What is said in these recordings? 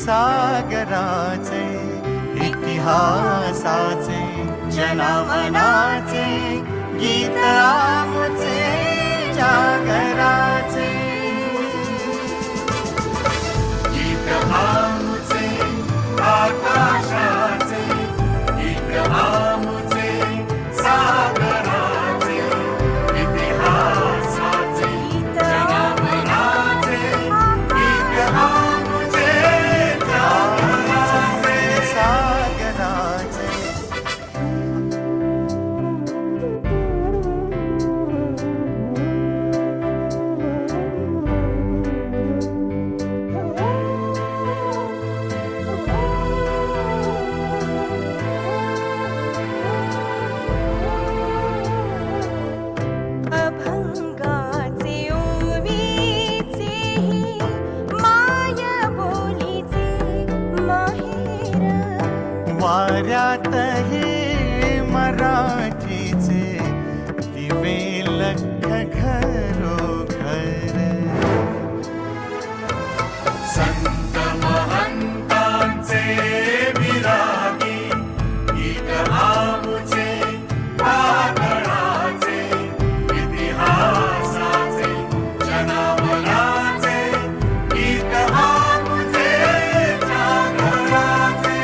सागराचे इतिहासाचे जनमनाचे गीत आमुचे जागराचे गीत आमुचे आकाशाचे गीत आमुचे सागराचे इतिहासाचे जनमनाचे गीत आमुचे जागराचे सागराचे अभंगाचे ओवीचेही माय बोलीचे माहेर वाऱ्यातही मराठीचे दिवे लख घरोघर संत महंतांचे विरागी गीत आमुचे कातळाचे इतिहासाचे जनमनाचे गीत आमुचे जागराचे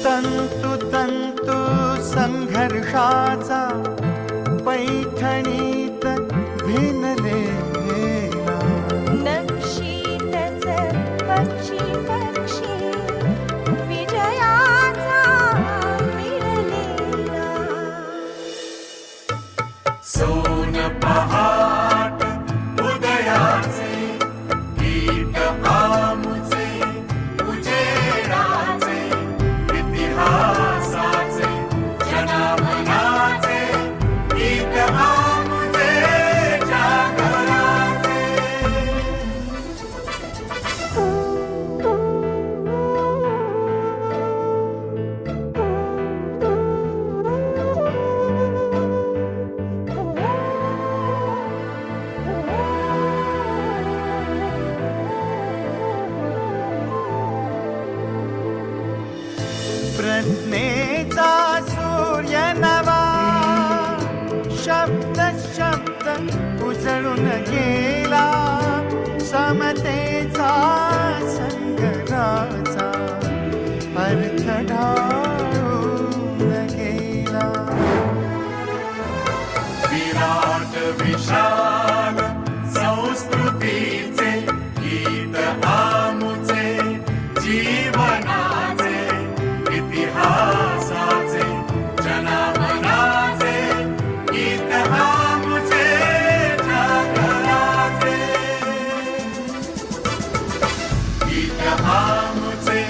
तंतु तंतु संघर्षाचा पैठणीत भिनलेला नक्षीतच पक्षी पक्षी विजयाचा मिळलेला सोन पहाट उदयाचे गीत आमुचे उजेडाचे इतिहासाचे जनमनाचे गीत आमुचे जागराचे प्रज्ञेचा सूर्य नवा शब्द शब्द उजळून गेला समतेचा संग्राचा अर्थ ढाळून गेला विराट विशाल संस्कृतीचे गीत आमुचे जीवनाचे इतिहासाचे जनमनाचे गीत आमुचे जागराचे गीत आमुचे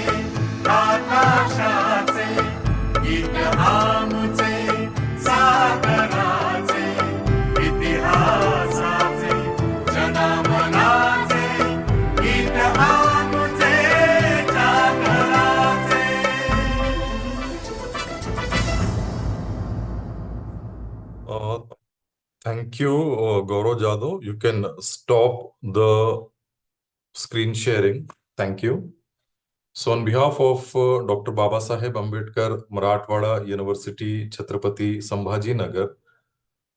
आकाशाचे गीत आमुचे सागराचे इतिहासाचे जनमनाचे गीत आमुचे जागराचे Thank you, Gaurav Jadhav. You can stop the screen sharing. Thank you. So on behalf of Dr. Babasaheb Ambedkar, Marathwada University, Chhatrapati Sambhajinagar,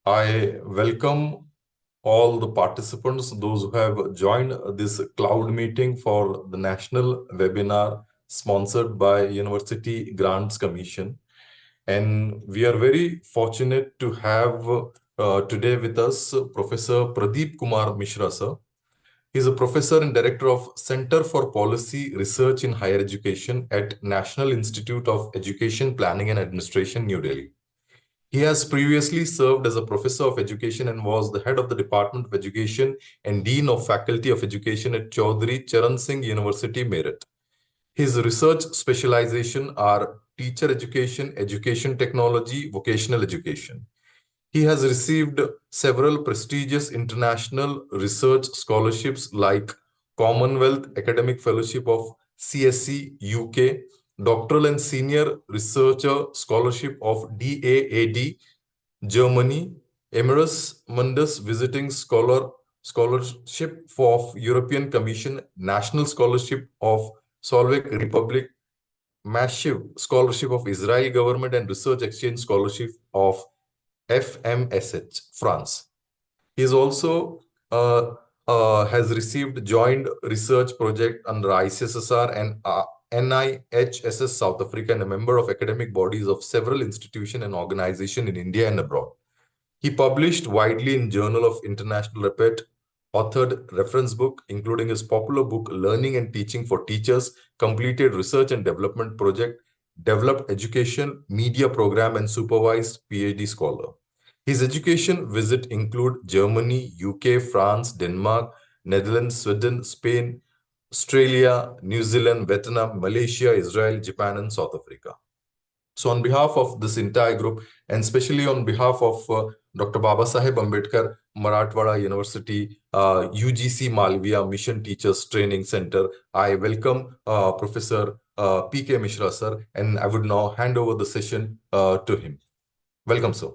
I welcome all the participants, those who have joined this cloud meeting for the national webinar sponsored by University Grants Commission. And we are very fortunate to have today with us Professor Pradeep Kumar Mishra, sir. He is a professor and director of Center for Policy Research in Higher Education at National Institute of Education Planning and Administration, New Delhi. He has previously served as a professor of education and was the head of the Department of Education and Dean of Faculty of Education at Chaudhry Charan Singh University, Meerut. His research specialization are teacher education, education technology, vocational education. He has received several prestigious international research scholarships like Commonwealth Academic Fellowship of CSC UK, Doctoral and Senior Researcher Scholarship of DAAD Germany, Emeritus Mundus Visiting Scholarship of European Commission, National Scholarship of Slovak Republic, Massive Scholarship of Israel Government, and Research Exchange Scholarship of FMSH, France. He is also has received joint research project under ICSSR and NIHSS South Africa, and a member of academic bodies of several institutions and organizations in India and abroad. He published widely in Journal of International Repute, authored reference book, including his popular book, Learning and Teaching for Teachers, completed research and development project, developed education, media program, and supervised PhD scholar. His education visit include Germany, UK, France, Denmark, Netherlands, Sweden, Spain, Australia, New Zealand, Vietnam, Malaysia, Israel, Japan, and South Africa. So on behalf of this entire group, and especially on behalf of Dr. Babasaheb Ambedkar, Marathwada University, UGC Malviya Mission Teachers Training Center, I welcome Professor P.K. Mishra, sir, and I would now hand over the session to him. Welcome, sir.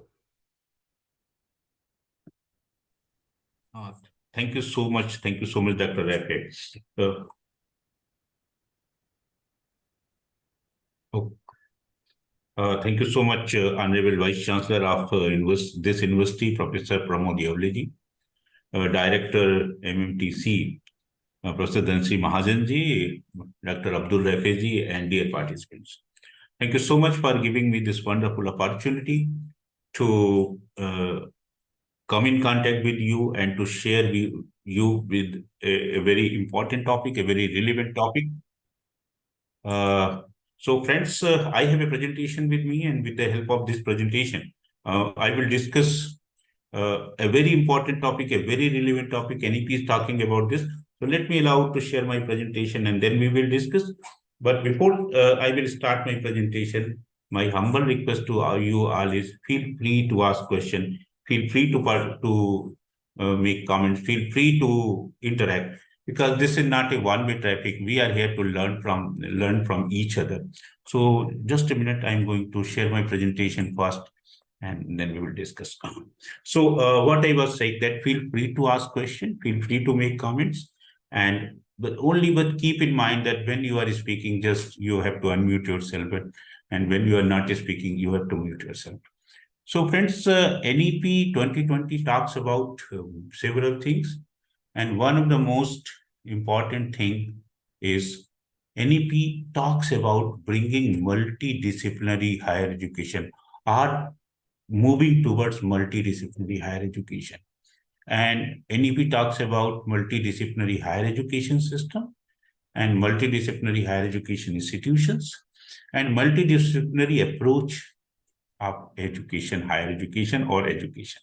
Thank you so much. Thank you so much, Dr. Rafe. Thank you so much, Honorable Vice Chancellor of this university, Professor Pramod Yavleji, Director MMTC, Professor Dhanasri Mahajanji, Dr. Abdul Rafe, and dear participants. Thank you so much for giving me this wonderful opportunity to come in contact with you and to share you with a very important topic, a very relevant topic. So friends, I have a presentation with me, and with the help of this presentation, I will discuss a very important topic, a very relevant topic. NEP is talking about this. So let me allow to share my presentation, and then we will discuss. But before I will start my presentation, my humble request to you all is feel free to ask questions, feel free to make comments, feel free to interact, because this is not a one-way traffic. We are here to learn from each other. So just a minute, I'm going to share my presentation first, and then we will discuss. So what I was saying, that feel free to ask questions, feel free to make comments, but keep in mind that when you are speaking, just you have to unmute yourself, and when you are not speaking, you have to mute yourself. So friends, NEP 2020 talks about several things, and one of the most important thing is NEP talks about bringing multidisciplinary higher education, or moving towards multidisciplinary higher education. And NEP talks about multidisciplinary higher education system, and multidisciplinary higher education institutions, and multidisciplinary approach of education, higher education or education.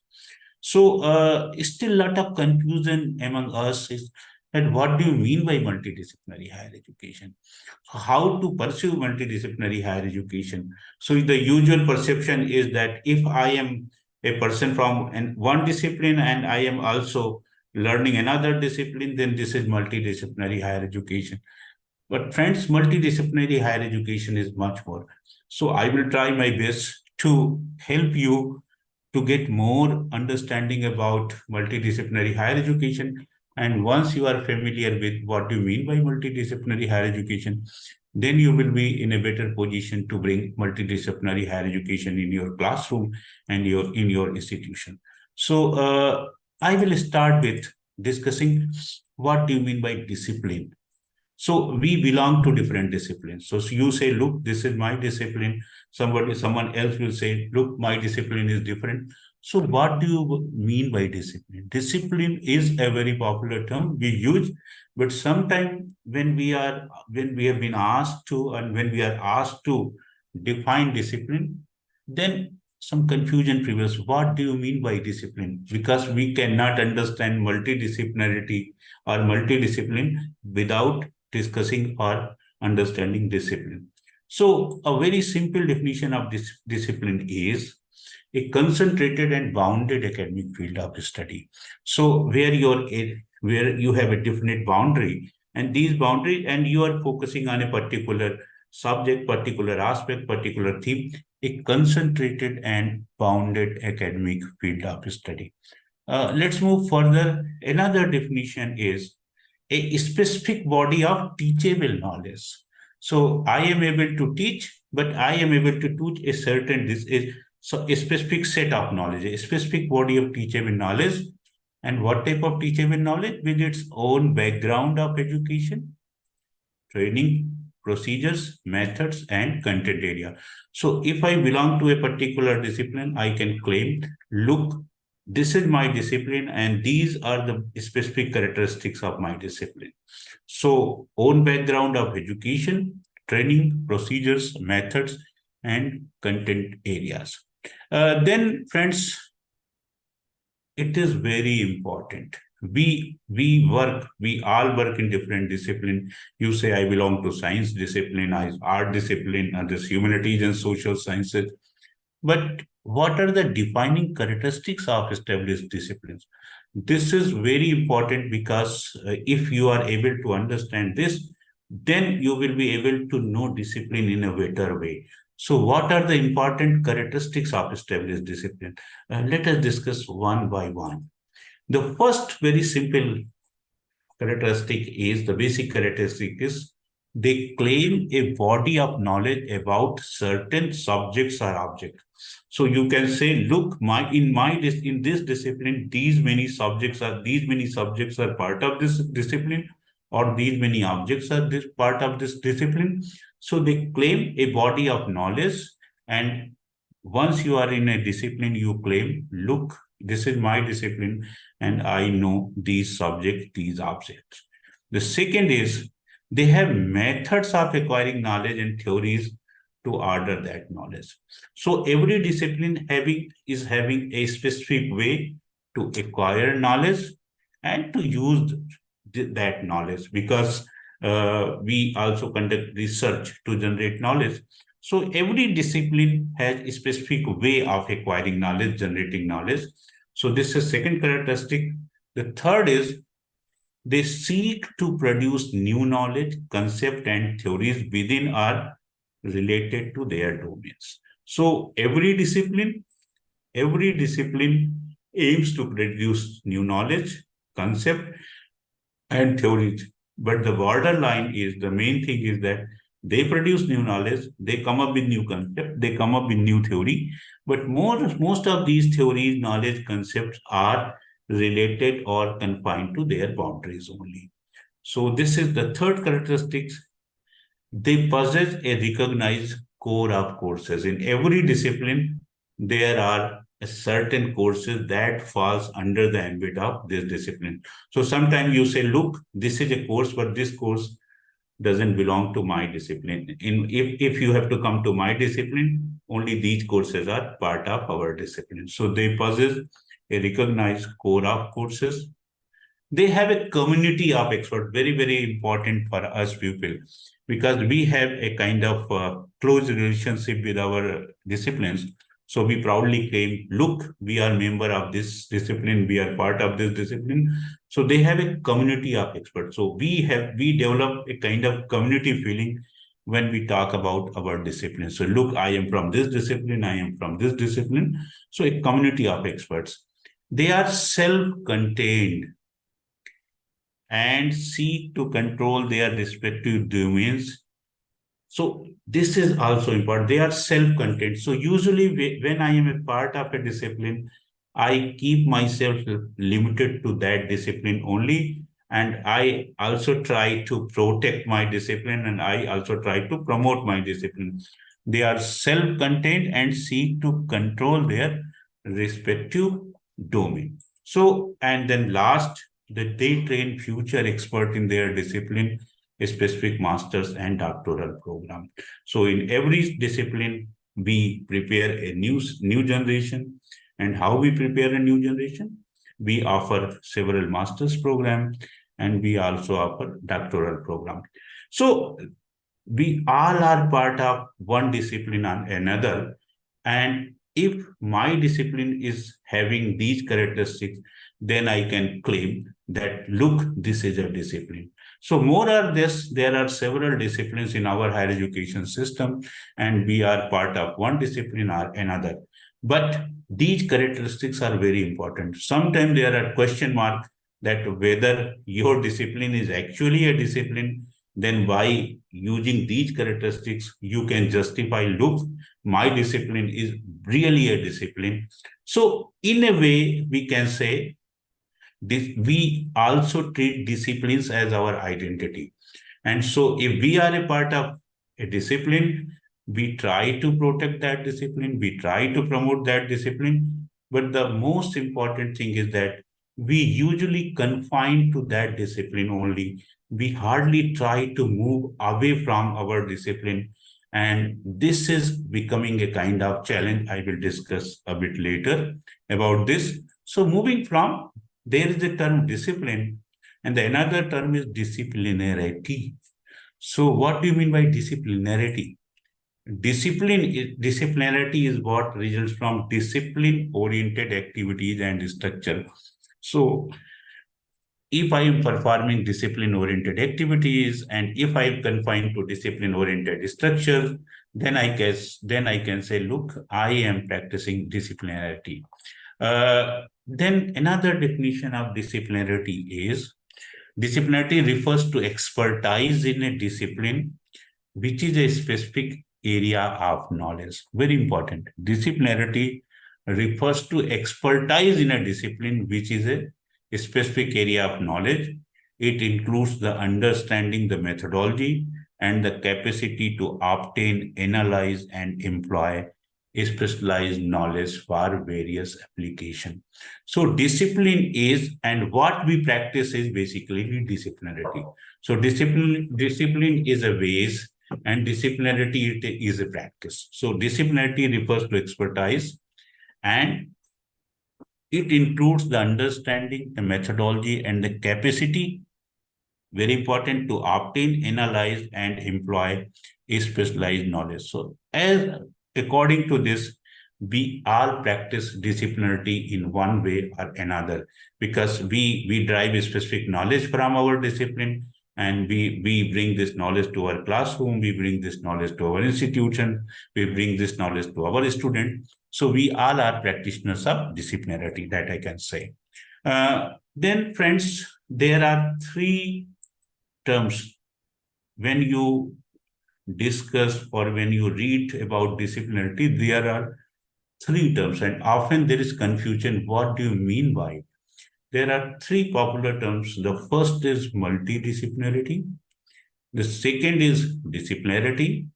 So still a lot of confusion among us is that what do you mean by multidisciplinary higher education? So how to pursue multidisciplinary higher education? So the usual perception is that if I am a person from one discipline and I am also learning another discipline, then this is multidisciplinary higher education. But friends, multidisciplinary higher education is much more. So I will try my best to help you to get more understanding about multidisciplinary higher education. And once you are familiar with what do you mean by multidisciplinary higher education, then you will be in a better position to bring multidisciplinary higher education in your classroom and in your institution. So I will start with discussing what do you mean by discipline. So we belong to different disciplines. So you say, look, this is my discipline. Someone else will say, look, my discipline is different. So what do you mean by discipline? Discipline is a very popular term we use, but sometimes when we have been asked to, and when we are asked to define discipline, then some confusion prevails. What do you mean by discipline? Because we cannot understand multidisciplinarity or multidiscipline without discussing or understanding discipline. So a very simple definition of this discipline is a concentrated and bounded academic field of study. So where your where you have a definite boundary, and these boundaries, and you are focusing on a particular subject, particular aspect, particular theme, a concentrated and bounded academic field of study. Let's move further. Another definition is a specific body of teachable knowledge. So I am able to teach, but I am able to teach a certain a specific set of knowledge, a specific body of teachable knowledge. And what type of teachable knowledge? With its own background of education, training, procedures, methods, and content area. So if I belong to a particular discipline, I can claim, look, this is my discipline, and these are the specific characteristics of my discipline. So own background of education, training, procedures, methods, and content areas. Then, friends, it is very important. We all work in different discipline. You say, I belong to science discipline, I art discipline, others humanities and social sciences. But what are the defining characteristics of established disciplines? This is very important because if you are able to understand this, then you will be able to know discipline in a better way. So what are the important characteristics of established discipline? Let us discuss one by one. The first very simple characteristic is, the basic characteristic is, they claim a body of knowledge about certain subjects or objects. So you can say, look, in this discipline, these many subjects are part of this discipline, or these many objects are this part of this discipline. So they claim a body of knowledge, and once you are in a discipline, you claim, look, this is my discipline, and I know these subjects, these objects. The second is, they have methods of acquiring knowledge and theories to order that knowledge. So every discipline is having a specific way to acquire knowledge and to use that knowledge, because we also conduct research to generate knowledge. So every discipline has a specific way of acquiring knowledge, generating knowledge. So this is second characteristic. The third is, they seek to produce new knowledge, concept, and theories within or related to their domains. So every discipline aims to produce new knowledge, concept, and theories. But the borderline is, the main thing is that they produce new knowledge, they come up with new concept, they come up with new theory, but most of these theories, knowledge, concepts are related or confined to their boundaries only. So this is the third characteristic. They possess a recognized core of courses. In every discipline, there are certain courses that falls under the ambit of this discipline. So sometimes you say, look, this is a course, but this course doesn't belong to my discipline. If you have to come to my discipline, only these courses are part of our discipline. So they possess a recognized core of courses. They have a community of experts, very, very important for us people, because we have a kind of close relationship with our disciplines. So we proudly claim, look, we are member of this discipline, we are part of this discipline. So they have a community of experts. So we develop a kind of community feeling when we talk about our discipline. So look, I am from this discipline, I am from this discipline. So a community of experts. They are self-contained and seek to control their respective domains. So this is also important. They are self-contained. So usually when I am a part of a discipline, I keep myself limited to that discipline only. And I also try to protect my discipline, and I also try to promote my discipline. They are self-contained and seek to control their respective domain. So, and then last, that they train future expert in their discipline, a specific master's and doctoral program. So in every discipline, we prepare a new generation. And how we prepare a new generation? We offer several master's programs, and we also offer doctoral program. So we all are part of one discipline or another. And if my discipline is having these characteristics, then I can claim that, look, this is a discipline. So more or less, there are several disciplines in our higher education system, and we are part of one discipline or another. But these characteristics are very important. Sometimes there are question marks that whether your discipline is actually a discipline. Then by using these characteristics, you can justify, look, my discipline is really a discipline. So in a way, we can say this, we also treat disciplines as our identity. And so if we are a part of a discipline, we try to protect that discipline, we try to promote that discipline. But the most important thing is that we usually confine to that discipline only. We hardly try to move away from our discipline. And this is becoming a kind of challenge. I will discuss a bit later about this. So moving from, there is the term discipline, and the another term is disciplinarity. So what do you mean by disciplinarity? Disciplinarity is what results from discipline-oriented activities and structure. So if I am performing discipline-oriented activities and if I am confined to discipline-oriented structures, then I can say, look, I am practicing disciplinarity. Then another definition of disciplinarity is, disciplinarity refers to expertise in a discipline, which is a specific area of knowledge. Very important. Disciplinarity refers to expertise in a discipline, which is a specific area of knowledge. It includes the understanding, the methodology, and the capacity to obtain, analyze, and employ specialized knowledge for various applications. So discipline is, and what we practice is basically disciplinarity. So discipline is a ways, and disciplinarity is a practice. So disciplinarity refers to expertise, and it includes the understanding, the methodology, and the capacity, very important, to obtain, analyze, and employ a specialized knowledge. So according to this, we all practice disciplinarity in one way or another, because we derive a specific knowledge from our discipline, and we bring this knowledge to our classroom, we bring this knowledge to our institution, we bring this knowledge to our student. So we all are practitioners of disciplinarity, that I can say. Then friends, there are three terms when you discuss or when you read about disciplinarity. There are three terms, and often there is confusion. What do you mean by it? There are three popular terms. The first is multidisciplinarity, the second is disciplinarity,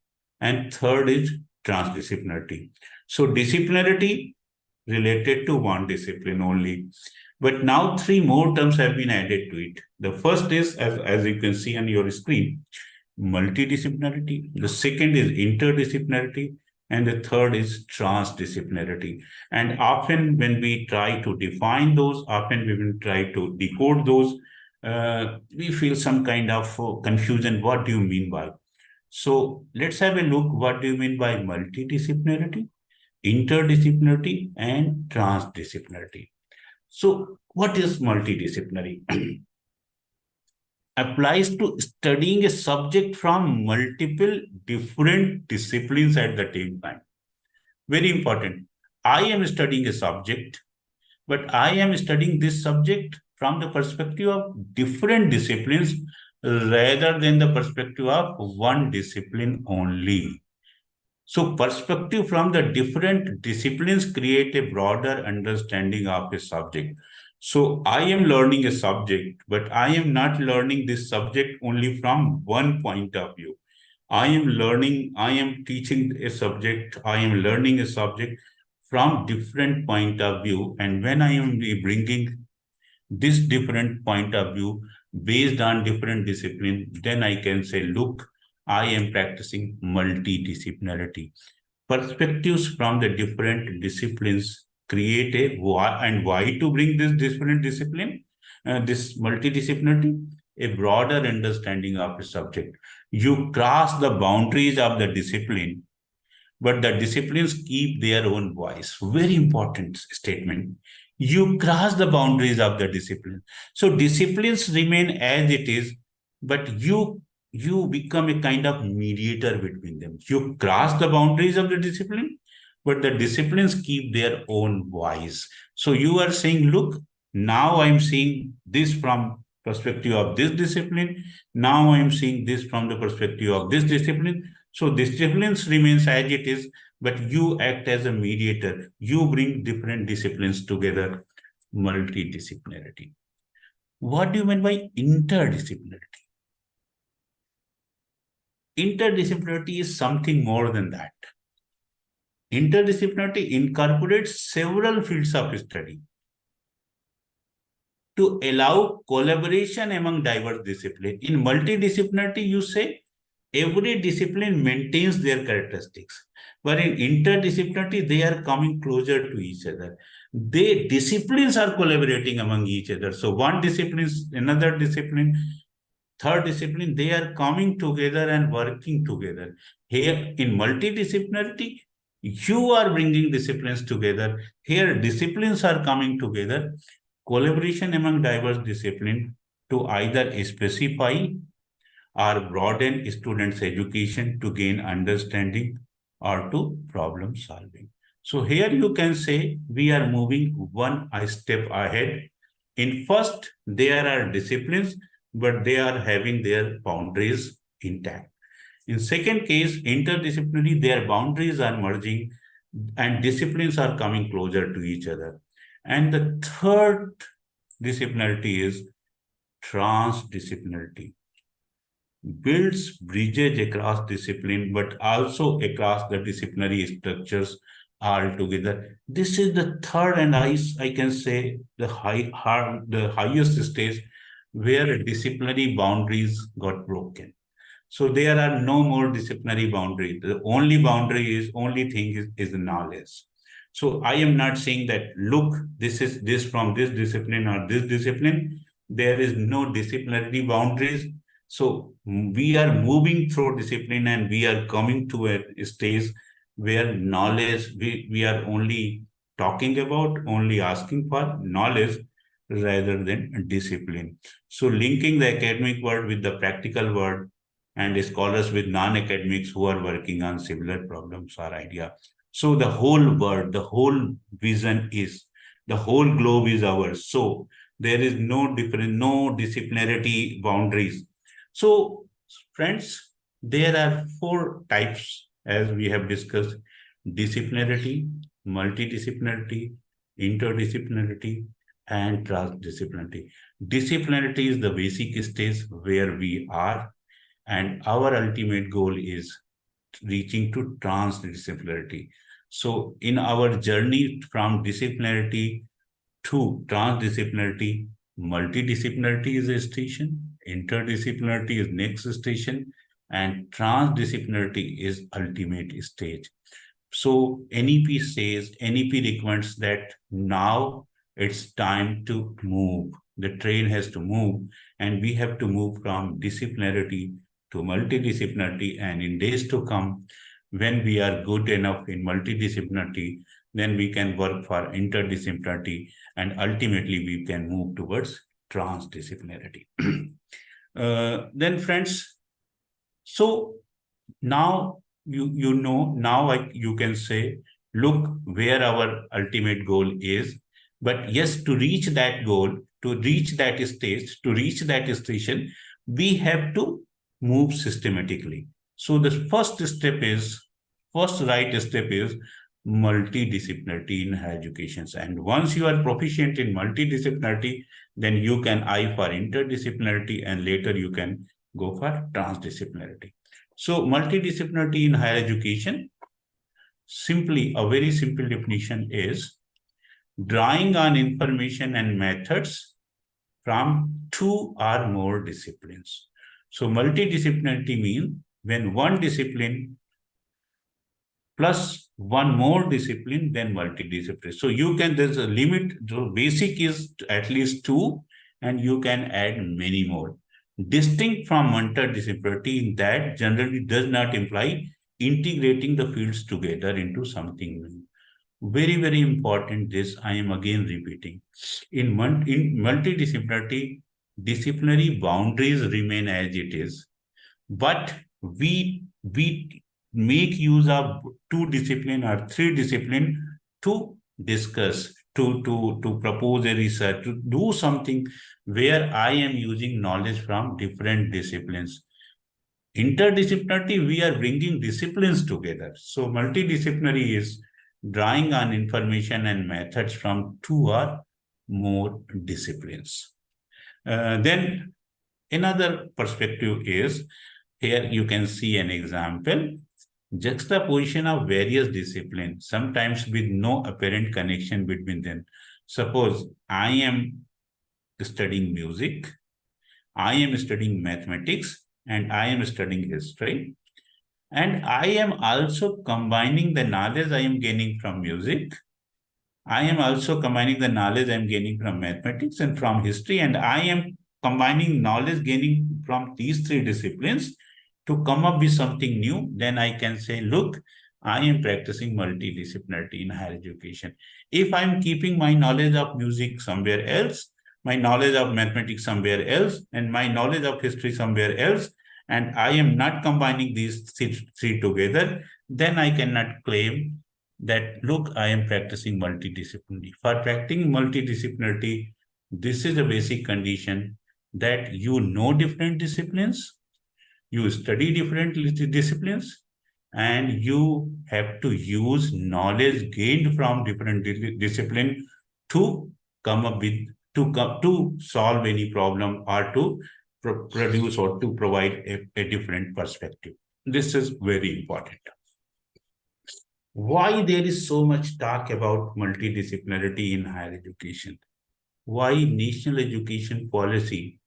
and third is transdisciplinarity. So disciplinarity related to one discipline only, but now three more terms have been added to it. The first is, as you can see on your screen, multidisciplinarity. The second is interdisciplinarity, and the third is transdisciplinarity. And often when we try to define those, often we will try to decode those, we feel some kind of confusion. What do you mean by? So let's have a look. What do you mean by multidisciplinarity, interdisciplinarity, and transdisciplinarity? So what is multidisciplinary? Applies to studying a subject from multiple different disciplines at the same time. Very important. I am studying a subject, but I am studying this subject from the perspective of different disciplines rather than the perspective of one discipline only. So perspective from the different disciplines create a broader understanding of a subject. So I am learning a subject, but I am not learning this subject only from one point of view. I am teaching a subject, I am learning a subject from different point of view. And when I am bringing this different point of view based on different discipline, then I can say, look, I am practicing multidisciplinarity. Perspectives from the different disciplines create a why, and why to bring this different discipline, this multidisciplinarity, a broader understanding of a subject. You cross the boundaries of the discipline but the disciplines keep their own voice. Very important statement. You cross the boundaries of the discipline. So disciplines remain as it is, but you become a kind of mediator between them. You cross the boundaries of the discipline, but the disciplines keep their own voice. So you are saying, look, now I'm seeing this from perspective of this discipline. Now I'm seeing this from the perspective of this discipline. So disciplines remains as it is, but you act as a mediator. You bring different disciplines together, multidisciplinarity. What do you mean by interdisciplinarity? Interdisciplinarity is something more than that. Interdisciplinarity incorporates several fields of study to allow collaboration among diverse disciplines. In multidisciplinarity, you say every discipline maintains their characteristics, but in interdisciplinarity, they are coming closer to each other. Disciplines are collaborating among each other. So one discipline, another discipline, third discipline, they are coming together and working together. Here in multidisciplinarity, you are bringing disciplines together. Here, disciplines are coming together. Collaboration among diverse disciplines to either specify or broaden students' education to gain understanding or to problem solving. So here you can say we are moving one step ahead. In first, there are disciplines, but they are having their boundaries intact. In second case, interdisciplinary, their boundaries are merging and disciplines are coming closer to each other. And the third disciplinarity is transdisciplinarity. Builds bridges across discipline, but also across the disciplinary structures altogether. This is the third, and I can say the highest stage where disciplinary boundaries got broken. So there are no more disciplinary boundaries. The only thing is knowledge. So I am not saying that, look, this is this from this discipline or this discipline. There is no disciplinary boundaries. So we are moving through discipline and we are coming to a stage where knowledge, we are only talking about, only asking for knowledge rather than discipline. So linking the academic world with the practical world and scholars with non-academics who are working on similar problems or idea. So the whole world, the whole vision is, the whole globe is ours. So there is no disciplinarity boundaries. So friends, there are 4 types as we have discussed: disciplinarity, multidisciplinarity, interdisciplinarity, and transdisciplinarity. Disciplinarity is the basic stage where we are, and our ultimate goal is reaching to transdisciplinarity. So in our journey from disciplinarity to transdisciplinarity, multidisciplinarity is a station, interdisciplinarity is next station, and transdisciplinarity is ultimate stage. So NEP recommends that now it's time to move. The train has to move, and we have to move from disciplinarity to multidisciplinarity. And in days to come, when we are good enough in multidisciplinarity, then we can work for interdisciplinarity, and ultimately we can move towards transdisciplinarity. Then friends, so now you can say, look where our ultimate goal is. But yes, to reach that goal, to reach that stage, to reach that station, we have to move systematically. So the first right step is multidisciplinarity in higher education. And once you are proficient in multidisciplinarity, then you can eye for interdisciplinarity, and later you can go for transdisciplinarity. So multidisciplinarity in higher education, simply a very simple definition is drawing on information and methods from 2 or more disciplines. So multidisciplinarity means when one discipline plus one more discipline, then multidisciplinary. So there's a limit. The basic is at least 2, and you can add many more. Distinct from interdisciplinarity in that generally does not imply integrating the fields together into something new. Very, very important, this I am again repeating. In multidisciplinarity, disciplinary boundaries remain as it is, but we make use of 2 discipline or 3 discipline to discuss, to propose a research, to do something where I am using knowledge from different disciplines. Interdisciplinarity, we are bringing disciplines together. So multidisciplinary is drawing on information and methods from 2 or more disciplines. Then another perspective is, here you can see an example, juxtaposition of various disciplines, sometimes with no apparent connection between them. Suppose I am studying music, I am studying mathematics, and I am studying history. And I am also combining the knowledge I am gaining from music. I am also combining the knowledge I am gaining from mathematics and from history, and I am combining knowledge gaining from these 3 disciplines to come up with something new. Then I can say, look, I am practicing multidisciplinarity in higher education. If I'm keeping my knowledge of music somewhere else, my knowledge of mathematics somewhere else, and my knowledge of history somewhere else, and I am not combining these 3 together, then I cannot claim that, look, I am practicing multidisciplinarity. For practicing multidisciplinarity, this is a basic condition that you know different disciplines, you study different disciplines, and you have to use knowledge gained from different discipline to come up with, to solve any problem or to produce or to provide a different perspective. This is very important. Why there is so much talk about multidisciplinarity in higher education? Why National Education Policy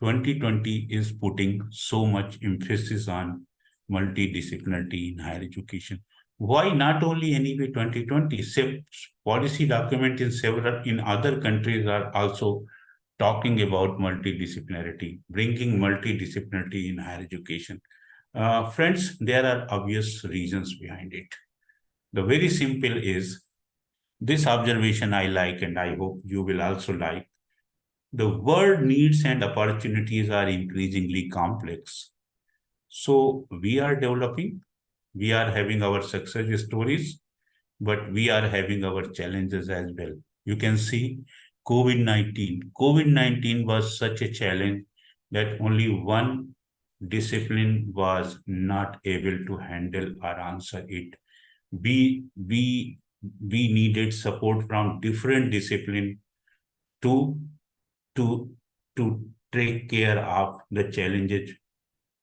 2020 is putting so much emphasis on multidisciplinarity in higher education? Why not only anyway 2020? Policy document in other countries are also talking about multidisciplinarity, bringing multidisciplinarity in higher education. Friends, there are obvious reasons behind it. The very simple is, this observation I like, and I hope you will also like. The world needs and opportunities are increasingly complex. So we are developing, we are having our success stories, but we are having our challenges as well. You can see COVID-19. COVID-19 was such a challenge that only one discipline was not able to handle or answer it. We needed support from different disciplines to take care of the challenges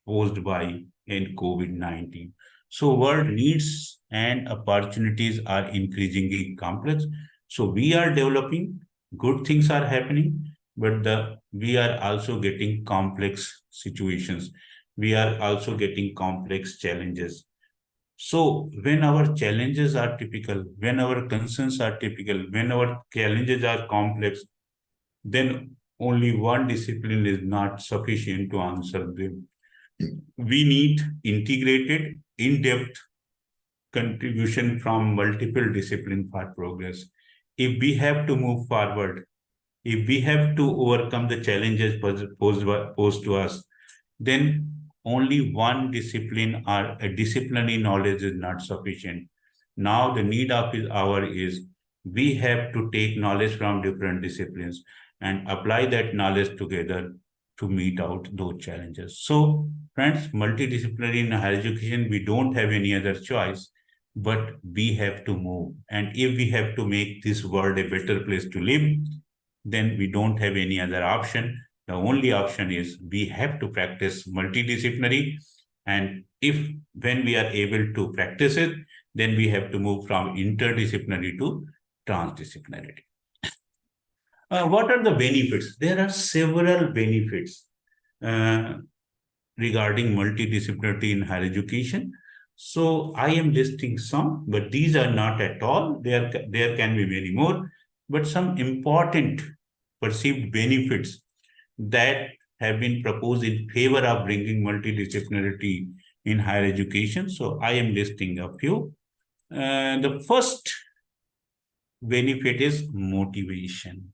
posed by in COVID-19. So world needs and opportunities are increasingly complex. So we are developing, good things are happening, but we are also getting complex situations. We are also getting complex challenges. So when our challenges are typical, when our concerns are typical, when our challenges are complex, then only one discipline is not sufficient to answer them. We need integrated, in-depth contribution from multiple disciplines for progress. If we have to move forward, if we have to overcome the challenges posed to us, then only one discipline or a disciplinary knowledge is not sufficient. Now the need of the hour is, we have to take knowledge from different disciplines and apply that knowledge together to meet out those challenges. So friends, multidisciplinary in higher education, we don't have any other choice, but we have to move. And if we have to make this world a better place to live, then we don't have any other option. The only option is we have to practice multidisciplinary. And when we are able to practice it, then we have to move from interdisciplinary to transdisciplinarity. What are the benefits? There are several benefits regarding multidisciplinarity in higher education. So I am listing some, but these are not at all. There can be many more, but some important perceived benefits that have been proposed in favor of bringing multidisciplinarity in higher education. So I am listing a few. The first benefit is motivation.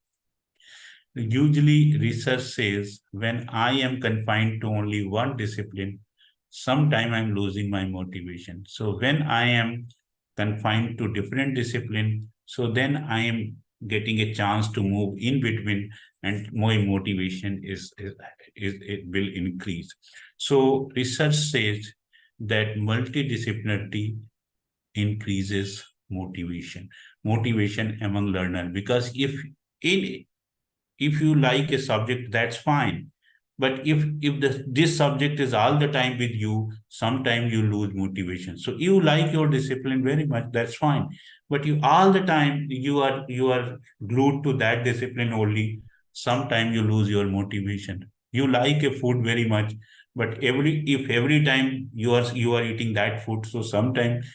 Usually, research says when I am confined to only one discipline, sometime I'm losing my motivation. So when I am confined to different discipline, so then I am getting a chance to move in between, and my motivation is it will increase. So research says that multidisciplinarity increases motivation among learner, because in if you like a subject, that's fine, but if this subject is all the time with you, sometimes you lose motivation. So you like your discipline very much, that's fine, but you all the time you are glued to that discipline only, sometimes you lose your motivation. You like a food very much, but every time you are eating that food, so sometimes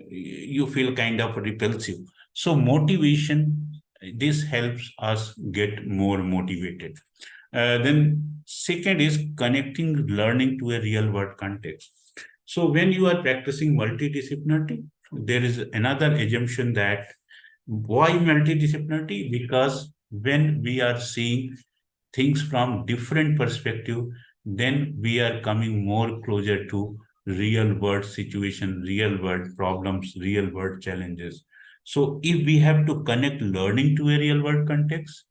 you feel kind of repulsive. So motivation, this helps us get more motivated. Then second is connecting learning to a real world context. So when you are practicing multidisciplinarity, there is another assumption that why multidisciplinarity? Because when we are seeing things from different perspective, then we are coming more closer to real world situation, real world problems, real world challenges. So if we have to connect learning to a real world context,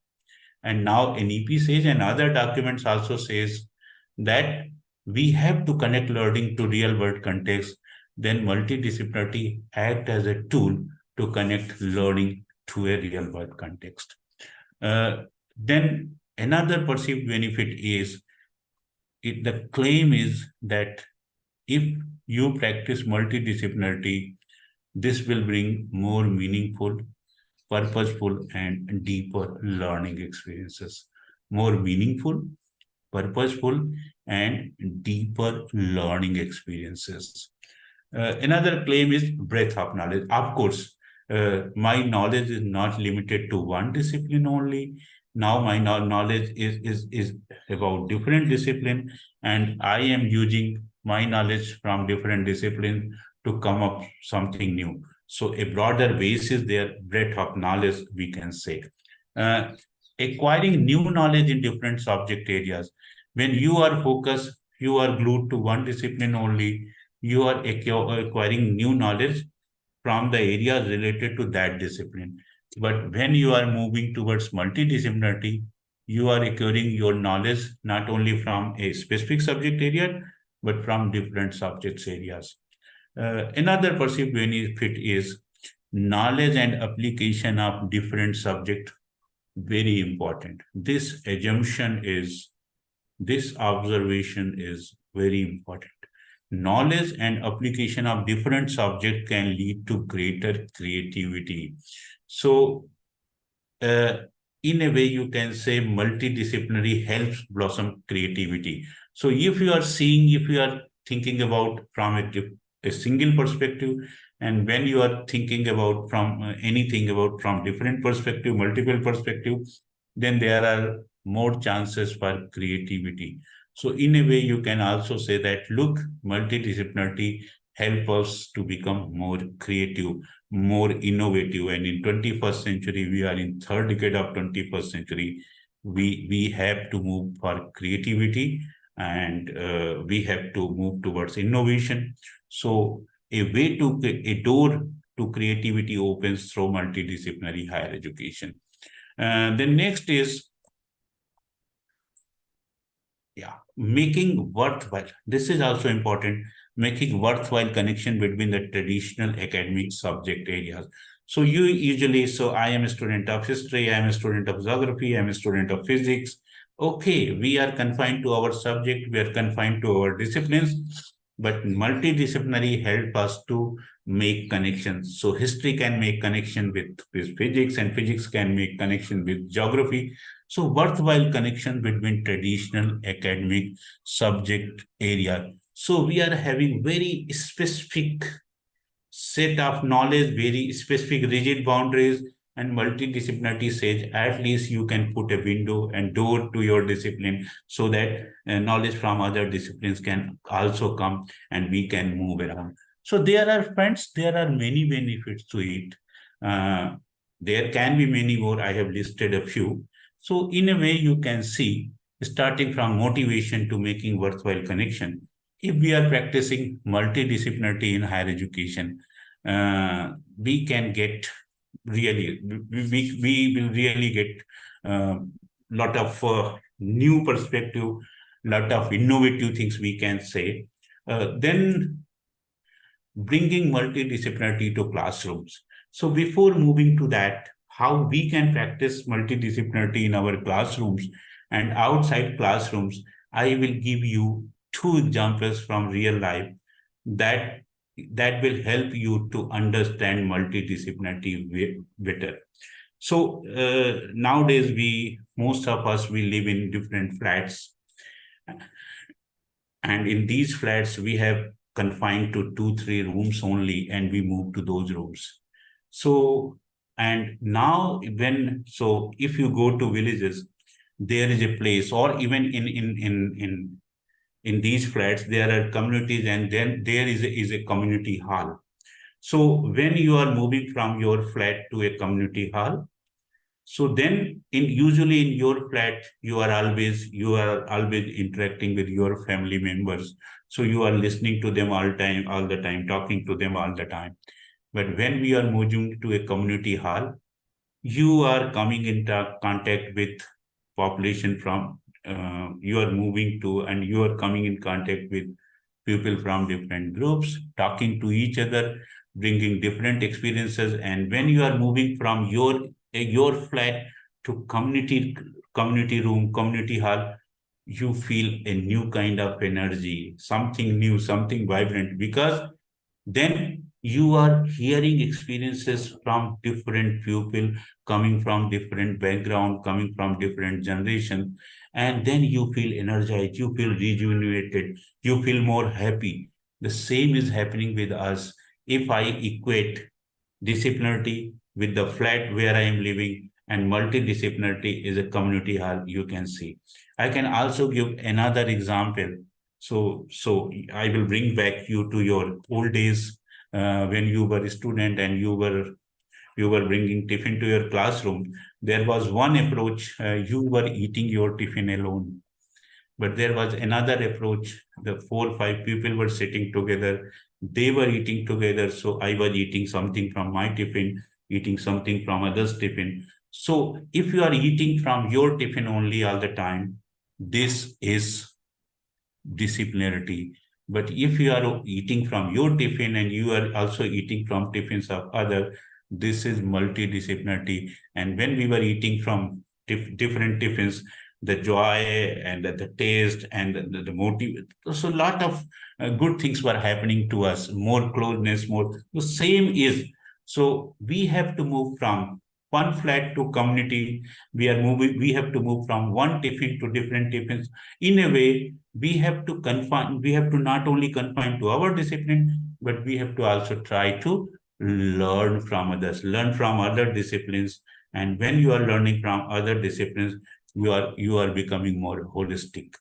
and now NEP says and other documents also says that we have to connect learning to real world context, then multidisciplinarity act as a tool to connect learning to a real world context. Then another perceived benefit is the claim is that if you practice multidisciplinarity, this will bring more meaningful, purposeful, and deeper learning experiences. More meaningful, purposeful, and deeper learning experiences. Another claim is breadth of knowledge. Of course, my knowledge is not limited to one discipline only. Now my knowledge is about different discipline, and I am using my knowledge from different disciplines to come up something new. So a broader base is there, breadth of knowledge, we can say. Acquiring new knowledge in different subject areas. When you are focused, you are glued to one discipline only, you are acquiring new knowledge from the areas related to that discipline. But when you are moving towards multidisciplinarity, you are acquiring your knowledge not only from a specific subject area, but from different subjects areas. Another perceived benefit is knowledge and application of different subject. Very important. This observation is very important. Knowledge and application of different subject can lead to greater creativity. So, in a way, you can say multidisciplinary helps blossom creativity. So if you are thinking about from a single perspective, and when you are thinking about from anything about from different perspective, multiple perspective, then there are more chances for creativity. So in a way, you can also say that, look, multidisciplinarity help us to become more creative, more innovative. And in 21st century, we are in third decade of 21st century. We have to move for creativity, and we have to move towards innovation. So a door to creativity opens through multidisciplinary higher education. The next is making worthwhile. This is also important. Making worthwhile connection between the traditional academic subject areas. So I am a student of history, I am a student of geography, I am a student of physics. Okay, we are confined to our subject, we are confined to our disciplines, but multidisciplinary help us to make connections. So history can make connection with physics, and physics can make connection with geography. So worthwhile connection between traditional academic subject area. So we are having very specific set of knowledge, very specific rigid boundaries, And multidisciplinarity says at least you can put a window and door to your discipline so that knowledge from other disciplines can also come and we can move around. So there are, friends, there are many benefits to it. There can be many more. I have listed a few. So in a way, you can see, starting from motivation to making worthwhile connection, if we are practicing multidisciplinarity in higher education, we can get really, we will really get a lot of new perspective, lot of innovative things we can say. Then bringing multidisciplinarity to classrooms. So before moving to that, how we can practice multidisciplinarity in our classrooms and outside classrooms, I will give you two examples from real life that will help you to understand multidisciplinarity better. So nowadays, most of us, we live in different flats. And in these flats, we have confined to 2-3 rooms only, and we move to those rooms. So, and now if you go to villages, there is a place, or even in these flats, there are communities, and then there is a community hall. So when you are moving from your flat to a community hall, so then usually in your flat, you are always interacting with your family members. So you are listening to them all the time, talking to them all the time. But when we are moving to a community hall, you are coming into contact with population from you are moving to, and you are coming in contact with people from different groups, talking to each other, bringing different experiences. And when you are moving from your flat to community room, community hall, you feel a new kind of energy, something new, something vibrant, because then you are hearing experiences from different people, coming from different background, coming from different generation, and then you feel energized, you feel rejuvenated, you feel more happy. The same is happening with us. If I equate disciplinarity with the flat where I am living, and multidisciplinarity is a community hall, you can see. I can also give another example. So I will bring back you to your old days when you were a student and you were bringing tiffin to your classroom. There was one approach, you were eating your tiffin alone. But there was another approach. The 4 or 5 people were sitting together. They were eating together. So I was eating something from my tiffin, eating something from others' tiffin. So if you are eating from your tiffin only all the time, this is disciplinarity. But if you are eating from your tiffin and you are also eating from tiffins of other, this is multidisciplinarity. And when we were eating from different tiffins, the joy and the taste and the motive, so a lot of good things were happening to us, more closeness, more. The same is, so we have to move from one flat to community. We have to move from one tiffin to different tiffins. In a way, we have to not only confine to our discipline, but we have to also try to learn from others, learn from other disciplines. And when you are learning from other disciplines, you are becoming more holistic.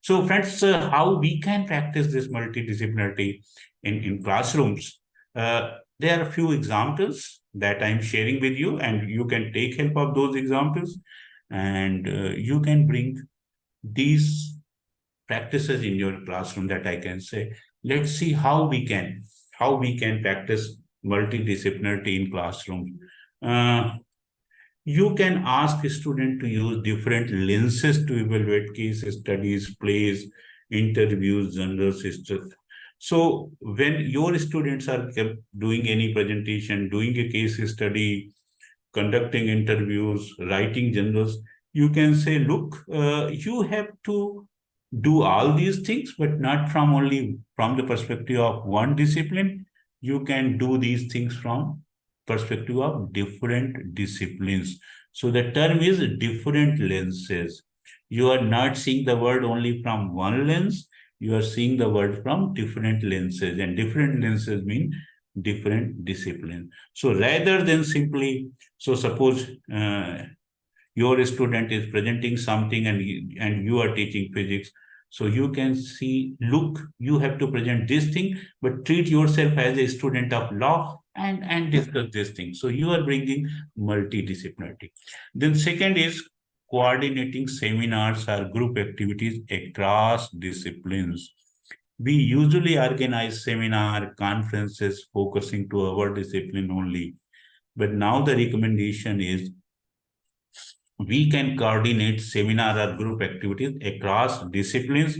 So friends, how we can practice this multidisciplinarity in classrooms? There are a few examples that I'm sharing with you, and you can take help of those examples, and you can bring these practices in your classroom, that I can say. Let's see how we can practice multidisciplinarity in classrooms. You can ask a student to use different lenses to evaluate case studies, plays, interviews, journals, etc. So when your students are doing any presentation, doing a case study, conducting interviews, writing journals, you can say, look, you have to do all these things, but not only from the perspective of one discipline. You can do these things from perspective of different disciplines. So the term is different lenses. You are not seeing the world only from one lens. You are seeing the world from different lenses, and different lenses mean different disciplines. So rather than simply, so suppose your student is presenting something and you are teaching physics. So you can see, look, you have to present this thing, but treat yourself as a student of law and discuss this thing. So you are bringing multidisciplinarity. Then second is coordinating seminars or group activities across disciplines. We usually organize seminar conferences focusing to our discipline only. But now the recommendation is we can coordinate seminar or group activities across disciplines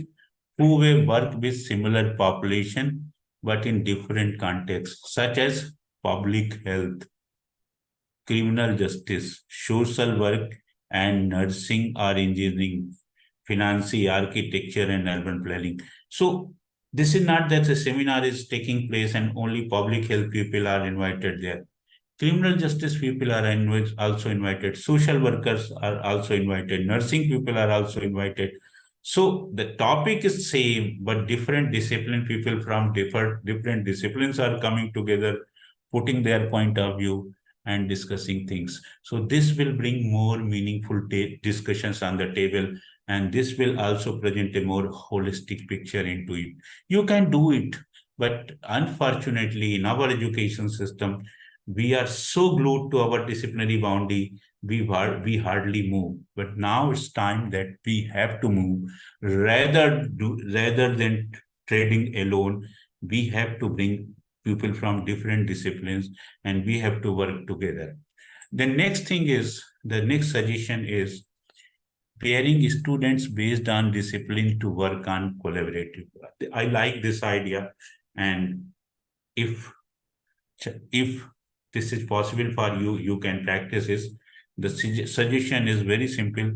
who will work with similar population but in different contexts, such as public health, criminal justice, social work, and nursing or engineering, finance, architecture, and urban planning. So this is not that a seminar is taking place and only public health people are invited there. Criminal justice people are also invited. Social workers are also invited. Nursing people are also invited. So the topic is same, but different discipline people from different disciplines are coming together, putting their point of view and discussing things. So this will bring more meaningful discussions on the table, and this will also present a more holistic picture into it. You can do it, but unfortunately in our education system, we are so glued to our disciplinary boundary, we hardly move. But now it's time that we have to move. Rather than trading alone, we have to bring people from different disciplines and we have to work together. The next suggestion is pairing students based on discipline to work on collaborative. I like this idea, and if this is possible for you, you can practice this. The suggestion is very simple: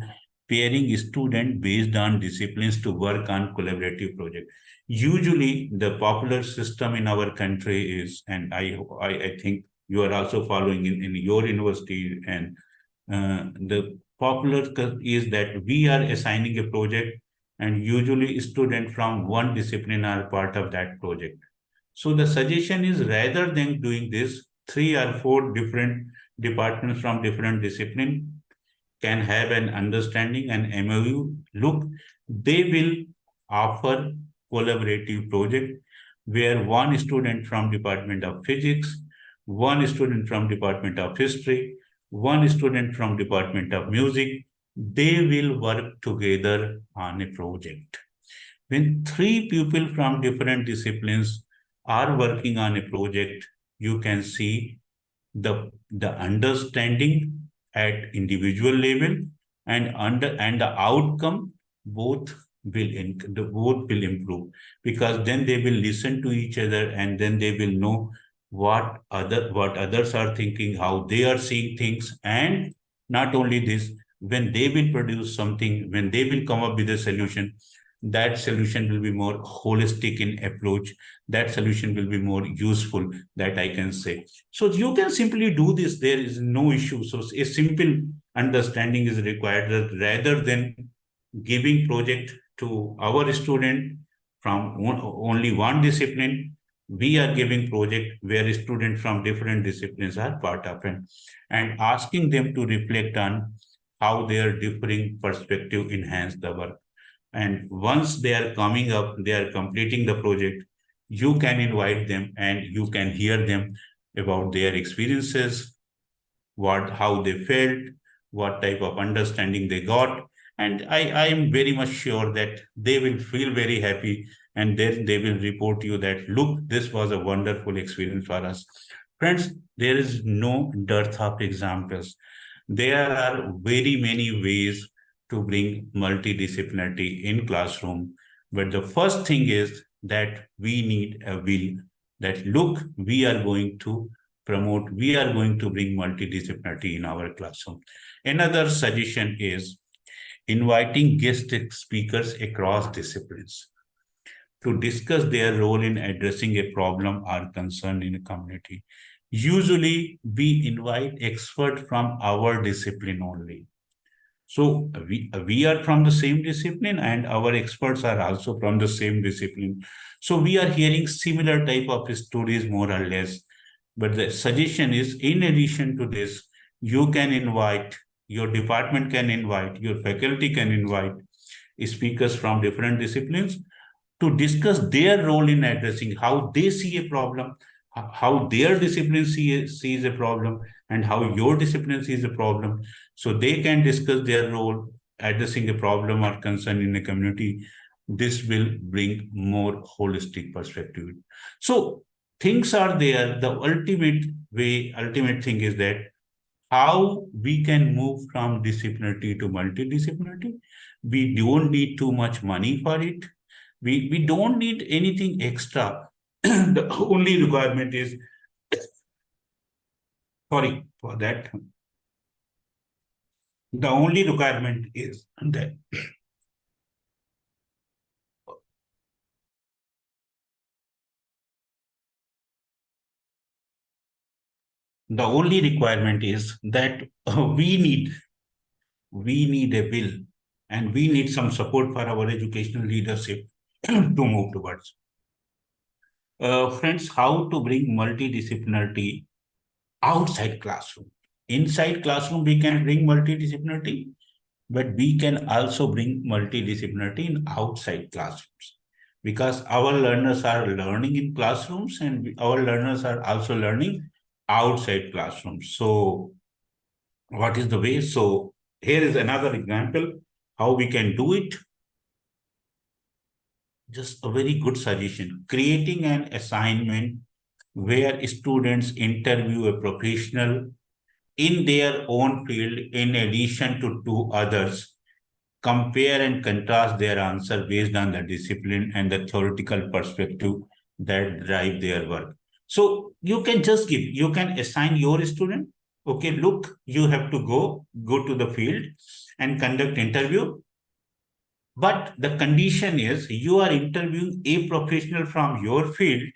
pairing student based on disciplines to work on collaborative project. Usually the popular system in our country is, and I think you are also following in your university, and the popular is that we are assigning a project and usually students from one discipline are part of that project. So the suggestion is, rather than doing this, 3 or 4 different departments from different discipline can have an understanding and MOU. Look, they will offer collaborative project where one student from Department of Physics, one student from Department of History, one student from Department of Music, they will work together on a project. When 3 people from different disciplines are working on a project, you can see the understanding at individual level and the outcome both will improve, because then they will listen to each other and then they will know what others are thinking, how they are seeing things. And not only this, when they will produce something, when they will come up with a solution, that solution will be more holistic in approach. That solution will be more useful, that I can say. So you can simply do this. There is no issue. So a simple understanding is required, that rather than giving project to our student from only one discipline, we are giving project where students from different disciplines are part of it, and asking them to reflect on how their differing perspective enhance the work. And once they are coming up, they are completing the project, you can invite them and you can hear them about their experiences, how they felt, what type of understanding they got. And I am very much sure that they will feel very happy, and then they will report you that, look, this was a wonderful experience for us. Friends, there is no dearth of examples. There are very many ways to bring multidisciplinarity in classroom. But the first thing is that we need a will, that look, we are going to promote, we are going to bring multidisciplinarity in our classroom. Another suggestion is inviting guest speakers across disciplines to discuss their role in addressing a problem or concern in a community. Usually, we invite experts from our discipline only. So we are from the same discipline and our experts are also from the same discipline. So we are hearing similar type of stories, more or less. But the suggestion is, in addition to this, you can invite, your department can invite, your faculty can invite speakers from different disciplines to discuss their role in addressing how they see a problem, how their discipline sees a problem, and how your discipline sees a problem. So they can discuss their role addressing a problem or concern in a community. This will bring more holistic perspective. So things are there. The ultimate thing is that how we can move from disciplinarity to multidisciplinarity. We don't need too much money for it. We don't need anything extra. The only requirement is, sorry for that. The only requirement is that the only requirement is that we need a will, and we need some support for our educational leadership to move towards. Friends, how to bring multidisciplinarity outside classroom? Inside classroom, we can bring multidisciplinarity, but we can also bring multidisciplinarity in outside classrooms, because our learners are learning in classrooms and our learners are also learning outside classrooms. So what is the way? So here is another example how we can do it. Just a very good suggestion: creating an assignment where students interview a professional in their own field in addition to two others, compare and contrast their answer based on the discipline and the theoretical perspective that drive their work. So you can just you can assign your student, okay, look, you have to go to the field and conduct interview. But the condition is you are interviewing a professional from your field.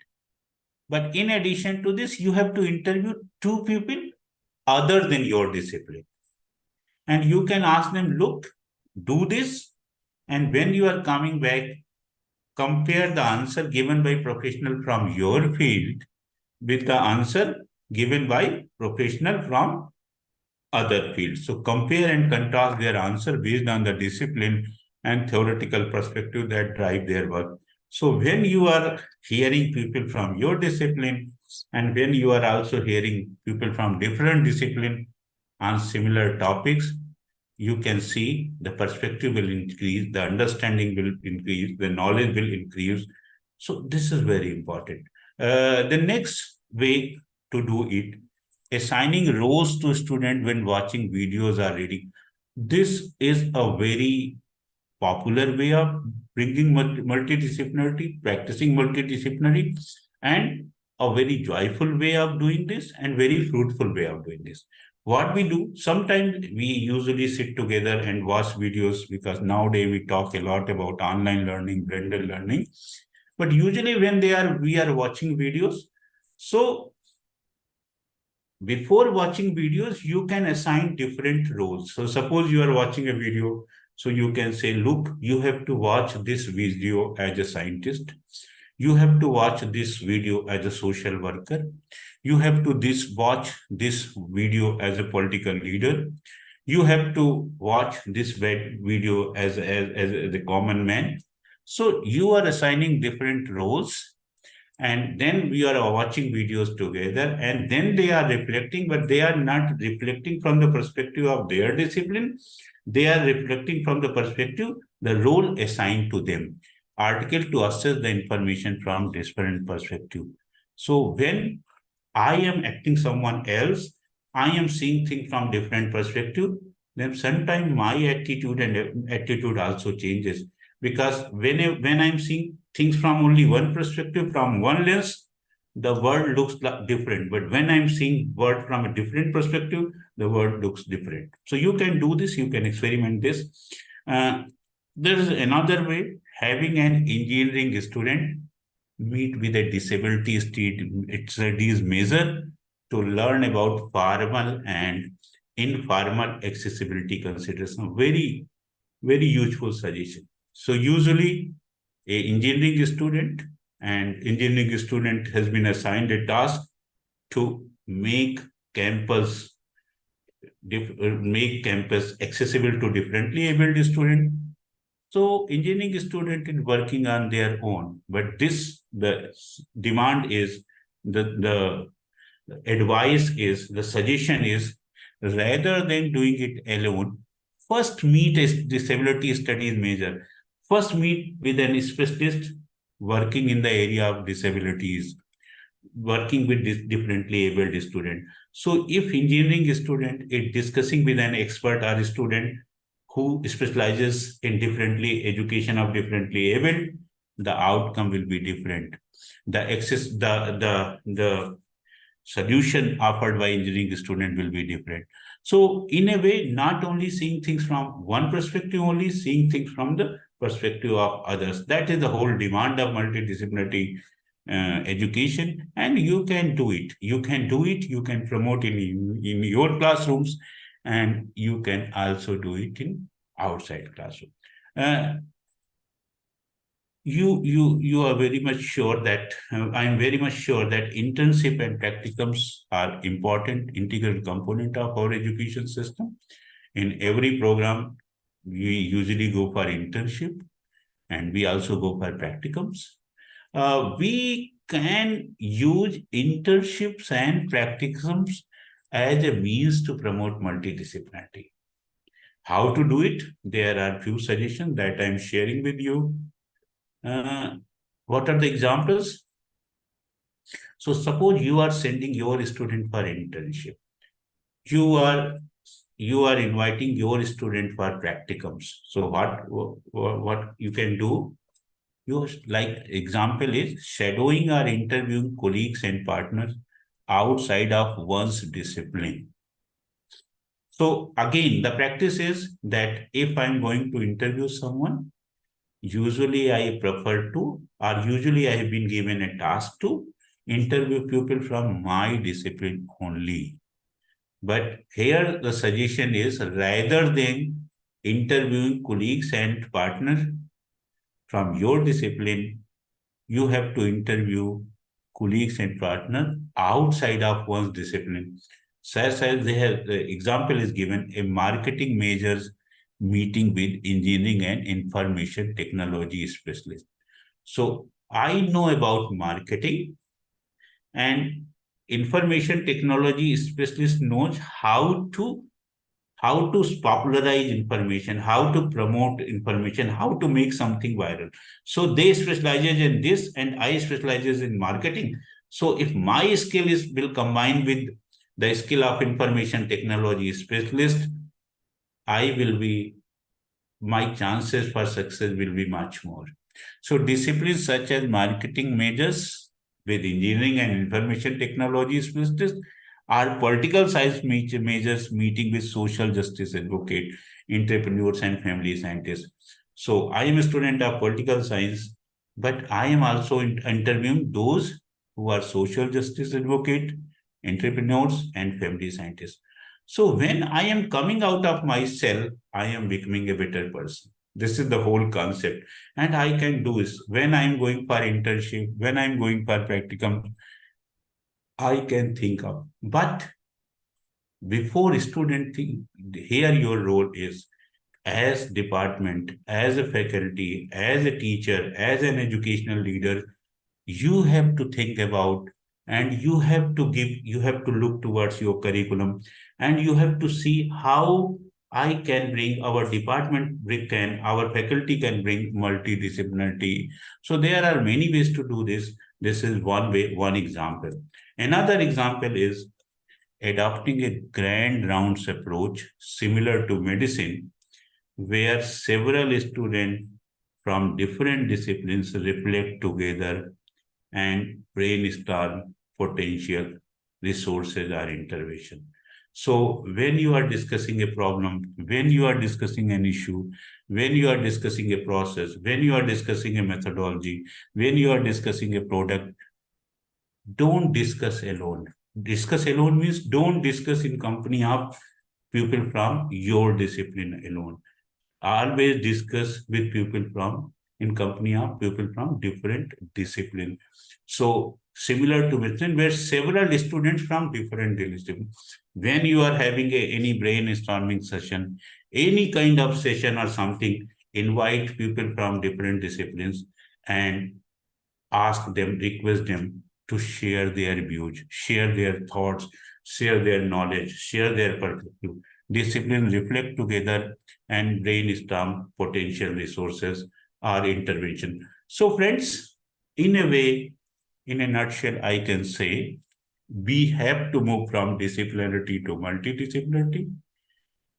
But in addition to this, you have to interview two people other than your discipline. And you can ask them, look, do this. And when you are coming back, compare the answer given by professional from your field with the answer given by professional from other fields. So compare and contrast their answer based on the discipline and theoretical perspective that drive their work. So when you are hearing people from your discipline and when you are also hearing people from different discipline on similar topics, you can see the perspective will increase, the understanding will increase, the knowledge will increase. So this is very important. The next way to do it, assigning roles to student when watching videos or reading. This is a very popular way of bringing multidisciplinarity, practicing multidisciplinary, and a very joyful way of doing this and very fruitful way of doing this. What we do, sometimes we usually sit together and watch videos, because nowadays we talk a lot about online learning, blended learning. But usually when we are watching videos, so before watching videos, you can assign different roles. So suppose you are watching a video, so you can say, look, you have to watch this video as a scientist. You have to watch this video as a social worker. You have to watch this video as a political leader. You have to watch this video as a common man. So you are assigning different roles, and then we are watching videos together, and then they are reflecting, but they are not reflecting from the perspective of their discipline. They are reflecting from the perspective, the role assigned to them. Article to assess the information from different perspective. So when I am acting someone else, I am seeing things from different perspective, then sometimes my attitude also changes. Because when I'm seeing things from only one perspective, from one lens, the world looks different. But when I'm seeing world from a different perspective, the world looks different. So you can do this, you can experiment this. There is another way, having an engineering student meet with a disability studies measure to learn about formal and informal accessibility consideration. Very, very useful suggestion. So usually a engineering student has been assigned a task to make campus accessible to differently abled students. So engineering student is working on their own, but the demand is the advice is, the suggestion is, rather than doing it alone, first meet a disability studies major, first meet with an specialist working in the area of disabilities, working with differently abled student. So if engineering student is discussing with an expert or a student who specializes in differently education of differently abled, the outcome will be different. The solution offered by engineering student will be different. So in a way, not only seeing things from one perspective, only seeing things from the perspective of others. That is the whole demand of multidisciplinary education, and you can do it. You can do it. You can promote in your classrooms, and you can also do it in outside classroom. You are very much sure that I'm very much sure that internship and practicums are important integral component of our education system. In every program, we usually go for internship, and we also go for practicums. We can use internships and practicums as a means to promote multidisciplinarity. How to do it? There are few suggestions that I'm sharing with you. What are the examples? So suppose you are sending your student for internship. You are inviting your student for practicums. So what you can do? Your like example is shadowing or interviewing colleagues and partners outside of one's discipline. So again, the practice is that if I'm going to interview someone, usually I prefer to, or usually I have been given a task to interview people from my discipline only. But here the suggestion is, rather than interviewing colleagues and partners from your discipline, you have to interview colleagues and partners outside of one's discipline. Such as the example is given, a marketing major's meeting with engineering and information technology specialist. So I know about marketing, and information technology specialist knows how to popularize information, how to promote information, how to make something viral. So they specializes in this, and I specializes in marketing. So if my skill will combine with the skill of information technology specialist, my chances for success will be much more. So disciplines such as marketing majors with engineering and information technology specialists are political science majors meeting with social justice advocate, entrepreneurs, and family scientists. So I am a student of political science, but I am also interviewing those who are social justice advocate, entrepreneurs, and family scientists. So when I am coming out of my cell, I am becoming a better person. This is the whole concept. And I can do this when I'm going for internship, when I'm going for practicum, I can think of. But before student think, here your role is as department, as a faculty, as a teacher, as an educational leader, you have to think about, and you have to look towards your curriculum, and you have to see how I can bring our department, our faculty can bring multidisciplinarity. So there are many ways to do this. This is one way, one example. Another example is adopting a grand rounds approach similar to medicine, where several students from different disciplines reflect together and brainstorm potential resources or intervention. So when you are discussing a problem, when you are discussing an issue, when you are discussing a process, when you are discussing a methodology, when you are discussing a product, don't discuss alone. Discuss alone means don't discuss in company of people from your discipline alone. Always discuss with people from in company of people from different discipline. So similar to medicine, where several students from different disciplines. When you are having any brainstorming session, any kind of session or something, invite people from different disciplines and ask them, request them to share their views, share their thoughts, share their knowledge, share their perspective. Discipline reflect together and brainstorm potential resources or intervention. So, friends, in a way, in a nutshell, I can say we have to move from disciplinarity to multidisciplinarity,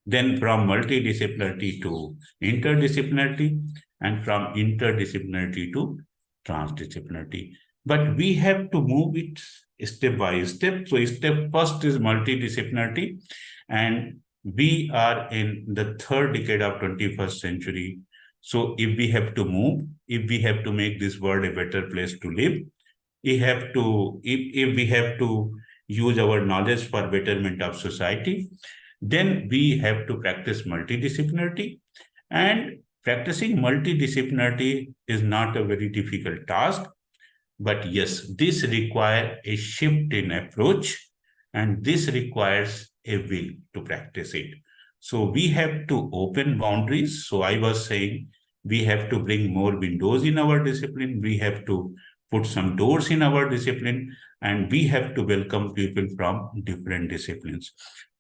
then from multidisciplinarity to interdisciplinarity, and from interdisciplinarity to transdisciplinarity. But we have to move it step by step. So step first is multidisciplinarity, and we are in the third decade of 21st century. So if we have to move, if we have to make this world a better place to live, if we have to use our knowledge for betterment of society, then we have to practice multidisciplinarity. And practicing multidisciplinarity is not a very difficult task. But yes, this requires a shift in approach, and this requires a will to practice it. So we have to open boundaries. So I was saying we have to bring more windows in our discipline. We have to put some doors in our discipline, and we have to welcome people from different disciplines,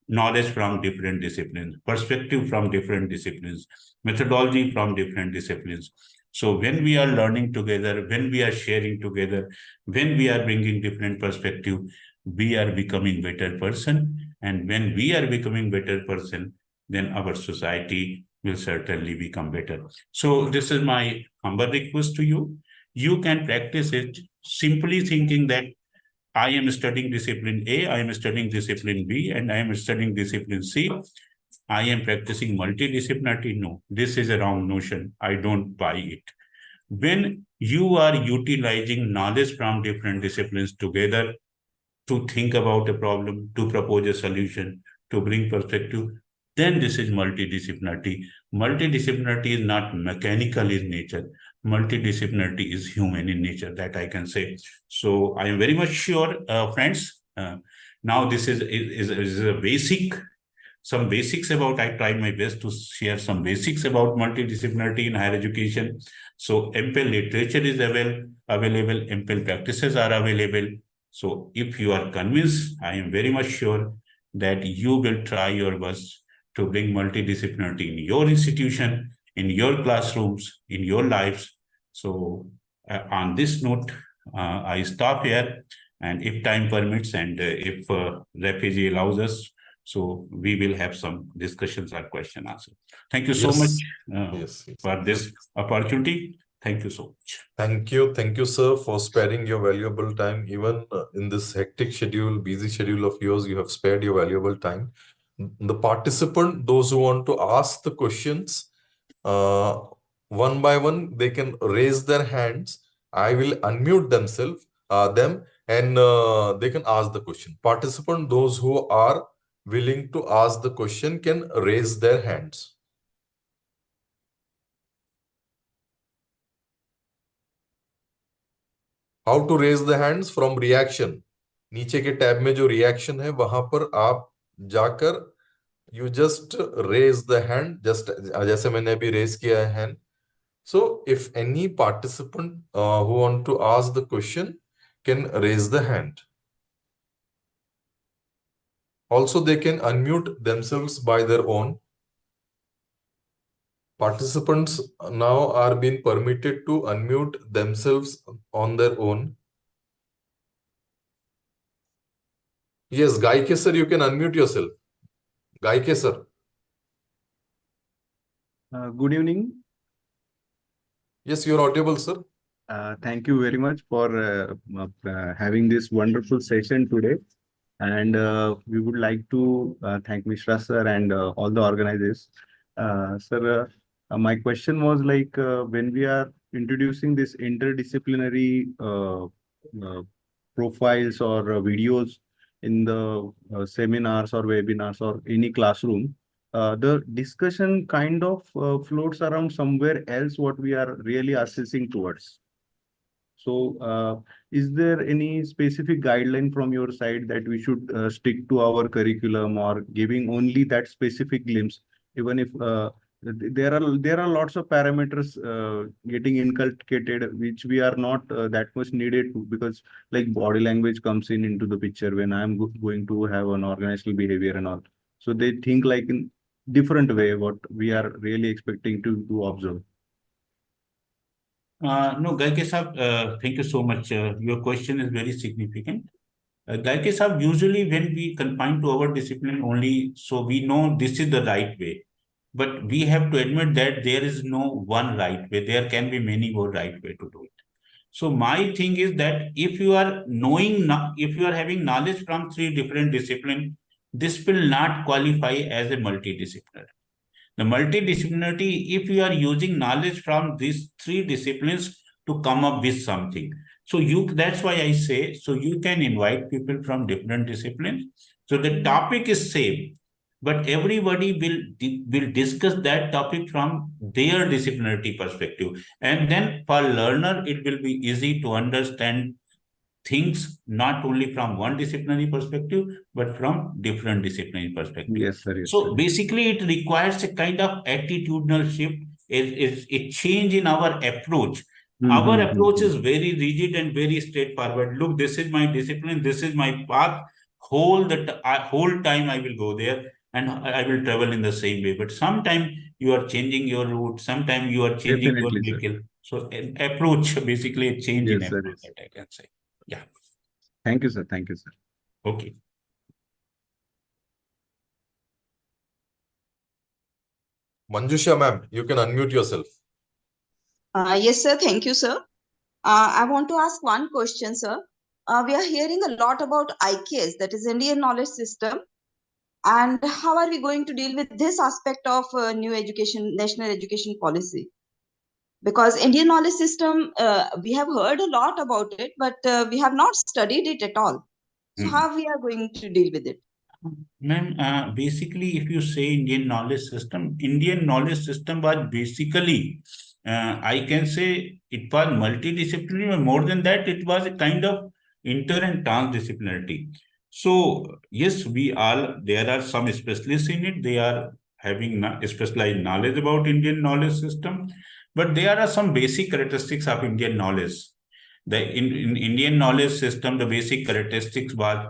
knowledge from different disciplines, perspective from different disciplines, methodology from different disciplines. So when we are learning together, when we are sharing together, when we are bringing different perspective, we are becoming better person. And when we are becoming better person, then our society will certainly become better. So this is my humble request to you. You can practice it simply thinking that I am studying discipline A, I am studying discipline B, and I am studying discipline C. I am practicing multidisciplinarity. No, this is a wrong notion. I don't buy it. When you are utilizing knowledge from different disciplines together to think about a problem, to propose a solution, to bring perspective, then this is multidisciplinarity. Multidisciplinarity is not mechanical in nature. Multidisciplinarity is human in nature, that I can say. So I am very much sure, friends, now this is a basic, some basics about, I tried my best to share some basics about multidisciplinarity in higher education. So MPhil literature is available, MPhil practices are available. So if you are convinced, I am very much sure that you will try your best to bring multidisciplinarity in your institution, in your classrooms, in your lives. So on this note, I stop here. And if time permits and if refugee allows us, so we will have some discussions or question answer. Thank you so much for this opportunity. Thank you so much. Thank you, sir, for sparing your valuable time. Even in this hectic schedule, busy schedule of yours, you have spared your valuable time. The participant, those who want to ask the questions, one by one, they can raise their hands. I will unmute them, and they can ask the question. Participant, those who are willing to ask the question can raise their hands. How to raise the hands? From reaction. नीचे के tab में जो reaction है वहां पर आप जाकर you just raise the hand, just जैसे मैंने अभी raise किया है hand. So if any participant who want to ask the question can raise the hand. Also, they can unmute themselves by their own. Participants now are being permitted to unmute themselves on their own. Yes, Gaike sir, you can unmute yourself. Gaike sir. Good evening. Yes, you're audible, sir. Thank you very much for having this wonderful session today. And we would like to thank Mishra sir and all the organizers. Sir, my question was like when we are introducing this interdisciplinary profiles or videos in the seminars or webinars or any classroom. the discussion kind of floats around somewhere else what we are really assessing towards. So, is there any specific guideline from your side that we should stick to our curriculum or giving only that specific glimpse, even if there are lots of parameters getting inculcated which we are not that much needed to, because like body language comes into the picture when I'm going to have an organizational behavior and all. So they think like in different way what we are really expecting to observe. No, Gaike Saab, thank you so much. Your question is very significant. Gaike Saab, usually when we confine to our discipline only, so we know this is the right way. But we have to admit that there is no one right way. There can be many more right way to do it. So my thing is that if you are if you are having knowledge from three different disciplines, this will not qualify as a multidisciplinary. The multidisciplinarity, if you are using knowledge from these three disciplines to come up with something. So that's why I say, so you can invite people from different disciplines. So the topic is same, but everybody will discuss that topic from their disciplinarity perspective. And then for learner, it will be easy to understand things not only from one disciplinary perspective, but from different disciplinary perspective. Yes, sir. Yes, So sir. basically, it requires a kind of attitudinal shift, is a change in our approach. Our approach is very rigid and very straightforward. Look, this is my discipline, this is my path. Whole time I will go there and I will travel in the same way. But sometime you are changing your route, sometime you are changing your Definitely, sir. vehicle. So an approach, basically a change in Yes, sir. approach, that I can say. Yeah. Thank you, sir. Thank you, sir. Okay. Manjusha ma'am, you can unmute yourself. Yes, sir. Thank you, sir. I want to ask one question, sir. We are hearing a lot about IKS, that is Indian Knowledge System. And how are we going to deal with this aspect of national education policy? Because Indian Knowledge System, we have heard a lot about it, but we have not studied it at all. So how we are going to deal with it? Ma'am, basically, if you say Indian knowledge system was basically, I can say it was multidisciplinary, but more than that, it was a kind of inter and transdisciplinarity. So, yes, there are some specialists in it. They are having specialized knowledge about Indian knowledge system, but there are some basic characteristics of Indian knowledge. In Indian knowledge system, the basic characteristics was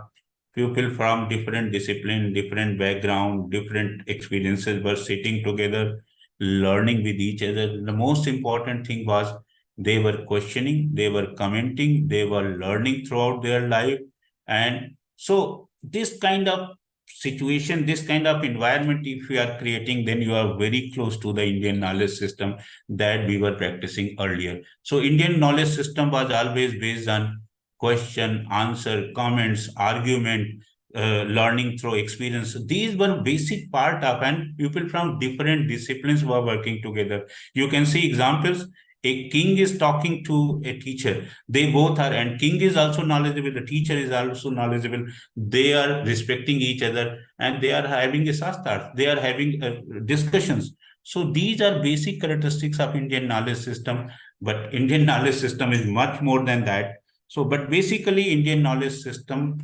people from different discipline, different background, different experiences were sitting together, learning with each other. The most important thing was they were questioning, they were commenting, they were learning throughout their life. And so this kind of situation, this kind of environment, if you are creating, then you are very close to the Indian knowledge system that we were practicing earlier. So Indian knowledge system was always based on question, answer, comments, argument, learning through experience. These were basic part of, and people from different disciplines were working together. You can see examples. A king is talking to a teacher. They both are, and king is also knowledgeable. The teacher is also knowledgeable. They are respecting each other and they are having a sastar. They are having discussions. So these are basic characteristics of Indian knowledge system. But Indian knowledge system is much more than that. So, but basically Indian knowledge system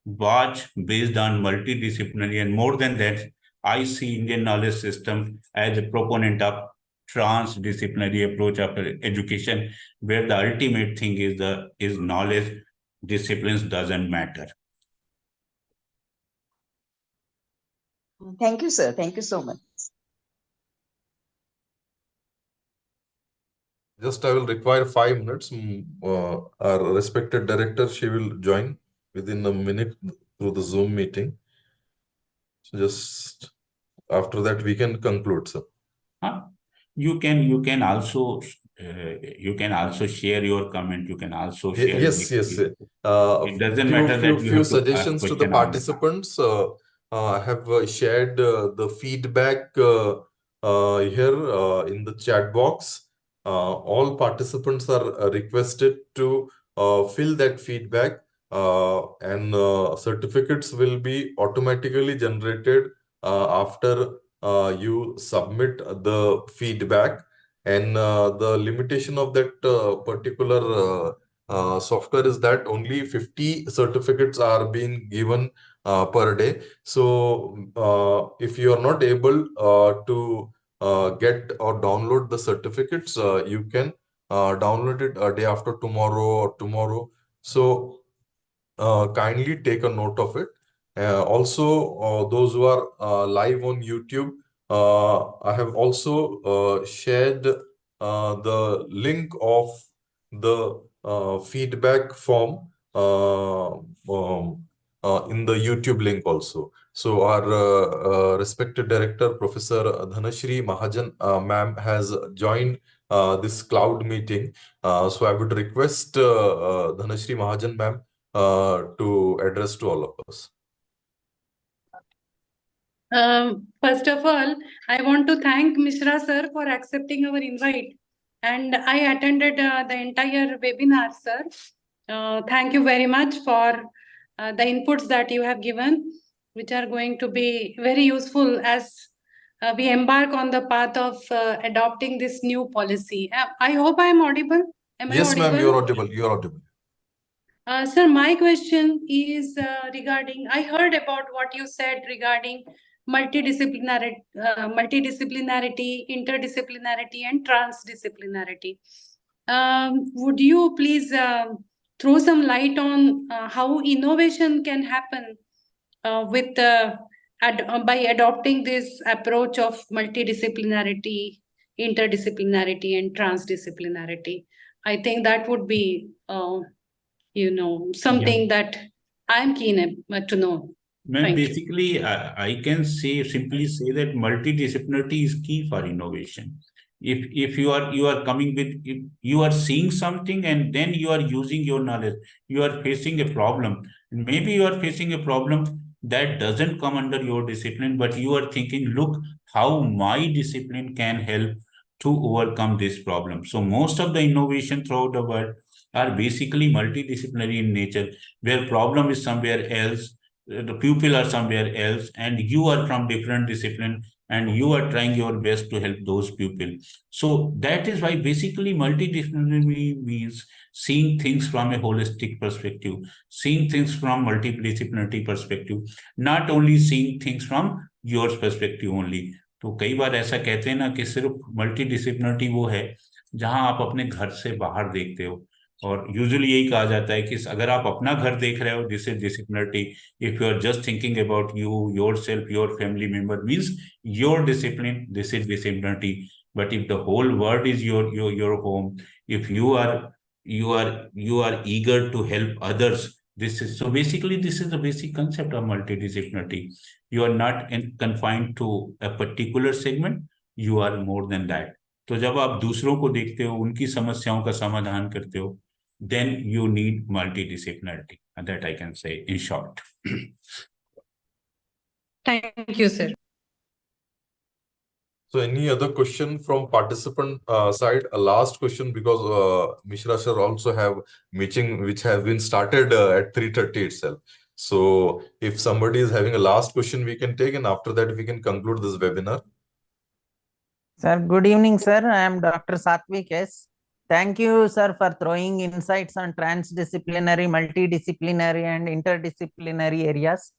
was based on multidisciplinary, and more than that, I see Indian knowledge system as a proponent of transdisciplinary approach of education, where the ultimate thing is knowledge. Disciplines doesn't matter. Thank you, sir. Thank you so much. Just I will require 5 minutes. Our respected director, she will join within a minute through the Zoom meeting. So just after that we can conclude, sir. You can also share your comment. You can also share. Yes. It doesn't matter that you few have to suggestions ask to the question all the time. participants. I have shared the feedback here in the chat box. All participants are requested to fill that feedback, and certificates will be automatically generated after you submit the feedback, and the limitation of that particular software is that only 50 certificates are being given per day. So if you are not able to get or download the certificates, you can download it a day after tomorrow or tomorrow. So kindly take a note of it. Also, those who are live on YouTube, I have also shared the link of the feedback form in the YouTube link also. So our respected director, Professor Dhanashri Mahajan, ma'am, has joined this cloud meeting. So I would request Dhanashri Mahajan, ma'am, to address to all of us. First of all, I want to thank Mishra sir for accepting our invite, and I attended the entire webinar, sir. Thank you very much for the inputs that you have given, which are going to be very useful as we embark on the path of adopting this new policy. I hope I am audible. Am I Yes, ma'am, audible? you're audible. You're audible. Sir, my question is regarding, I heard about what you said regarding multidisciplinarity, interdisciplinarity, and transdisciplinarity. Would you please throw some light on how innovation can happen with by adopting this approach of multidisciplinarity, interdisciplinarity, and transdisciplinarity? I think that would be something that I'm keen to know. Ma'am, Thank you. basically, I can simply say that multidisciplinarity is key for innovation. If you are coming with, if you are seeing something and then you are using your knowledge, you are facing a problem. Maybe you are facing a problem that doesn't come under your discipline, but you are thinking, look, how my discipline can help to overcome this problem. So most of the innovation throughout the world are basically multidisciplinary in nature, where problem is somewhere else, the pupil are somewhere else, and you are from different discipline, and you are trying your best to help those pupils. So that is why basically multidisciplinary means seeing things from a holistic perspective, seeing things from multidisciplinary perspective, not only seeing things from your perspective only. तो कई बार ऐसा कहते हैं ना कि सिर्फ multidisciplinary वो है जहां आप अपने घर से बाहर देखते हो, और यूजुअली यही कहा जाता है कि अगर आप अपना घर देख रहे हो, this is disciplinarity. If you are just thinking about you, yourself, your family member, means your discipline, this is disciplinarity. But if the whole world is your home, if you are eager to help others, this is the basic concept of multidisciplinarity. You are not confined to a particular segment, you are more than that. तो जब आप दूसरों को देखते हो, उनकी समस्याओं का समाधान करते हो, then you need multidisciplinarity. And that I can say in short. Thank you, sir. So any other question from participant side? A last question, because Mishra sir also have meeting which have been started at 3:30 itself. So if somebody is having a last question, we can take, and after that we can conclude this webinar. Sir, good evening, sir. I am Dr. Satvik S. Thank you, sir, for throwing insights on transdisciplinary, multidisciplinary, and interdisciplinary areas.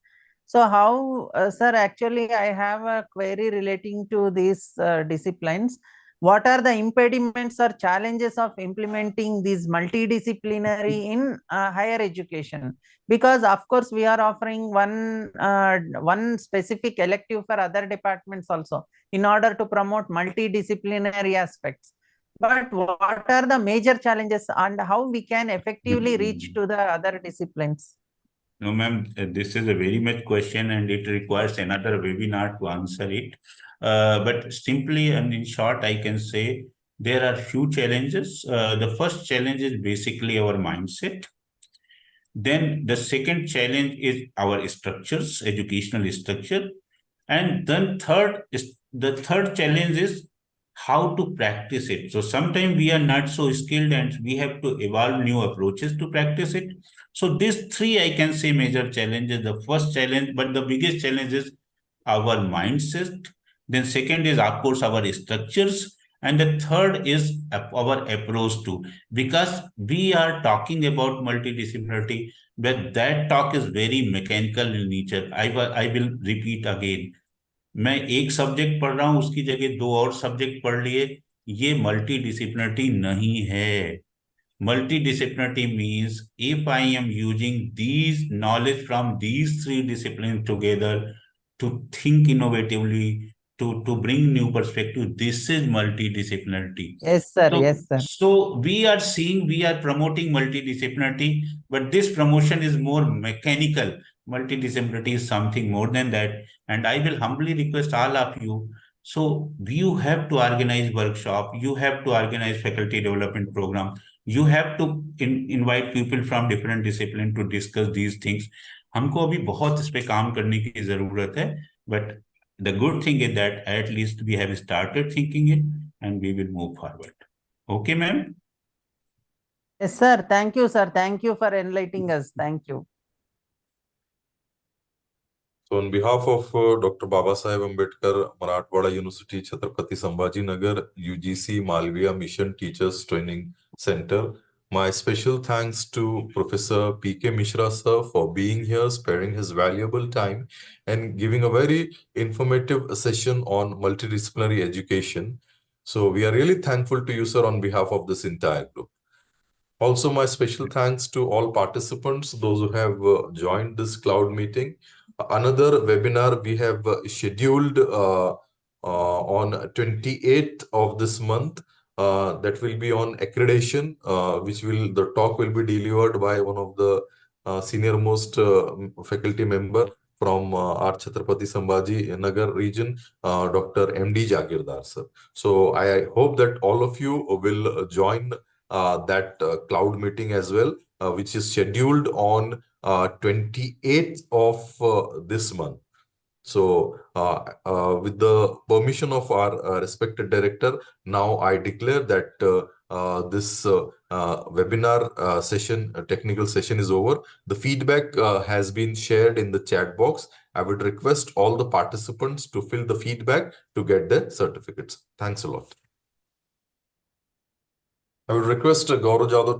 So how, sir, actually, I have a query relating to these disciplines. What are the impediments or challenges of implementing these multidisciplinary in higher education? Because, of course, we are offering one specific elective for other departments also in order to promote multidisciplinary aspects. But what are the major challenges and how we can effectively reach to the other disciplines? No, ma'am, this is a very much question and it requires another webinar to answer it. But simply and in short, I can say there are few challenges. The first challenge is basically our mindset. Then the second challenge is our structures, educational structure. And then the third challenge is how to practice it. So sometimes we are not so skilled and we have to evolve new approaches to practice it. So these three, I can say, major challenges. The first challenge, but the biggest challenge is our mindset, Then second is, of course, our structures. And the third is our approach to, because we are talking about multidisciplinarity, but that talk is very mechanical in nature. I will repeat again. मैं एक subject पढ़ रहा हूं, उसकी जगह दो और subject पढ़ लिए, ये मल्टीडिसिप्लिनरी नहीं है. Multidisciplinarity means if I am using these knowledge from these three disciplines together to think innovatively, to bring new perspective, this is multidisciplinarity. Yes, sir. So, Yes, sir. so we are promoting multidisciplinarity, but this promotion is more mechanical. Multidisciplinarity is something more than that. And I will humbly request all of you. So you have to organize workshop, you have to organize faculty development program, you have to invite people from different discipline to discuss these things. हमको अभी बहुत इस पे काम करने की जरूरत है, but the good thing is that at least we have started thinking it and we will move forward. Okay, ma'am? Yes, sir. Thank you, sir. Thank you for enlightening us. Thank you. So on behalf of Dr. Babasaheb Ambedkar, Marathwada University, Chhatrapati Sambhajinagar, UGC Malviya Mission Teachers Training Center, my special thanks to Professor P.K. Mishra sir for being here, sparing his valuable time and giving a very informative session on multidisciplinary education. So we are really thankful to you, sir, on behalf of this entire group. Also, my special thanks to all participants, those who have joined this cloud meeting. Another webinar we have scheduled on 28th of this month. That will be on accreditation, the talk will be delivered by one of the senior most faculty member from our Chhatrapati Sambhaji Nagar region, Dr. M.D. Jagirdar sir. So I hope that all of you will join that cloud meeting as well, which is scheduled on 28th of this month. So with the permission of our respected director, now I declare that this webinar session, technical session is over. The feedback has been shared in the chat box. I would request all the participants to fill the feedback to get their certificates. Thanks a lot. I would request Gaurav Jadhav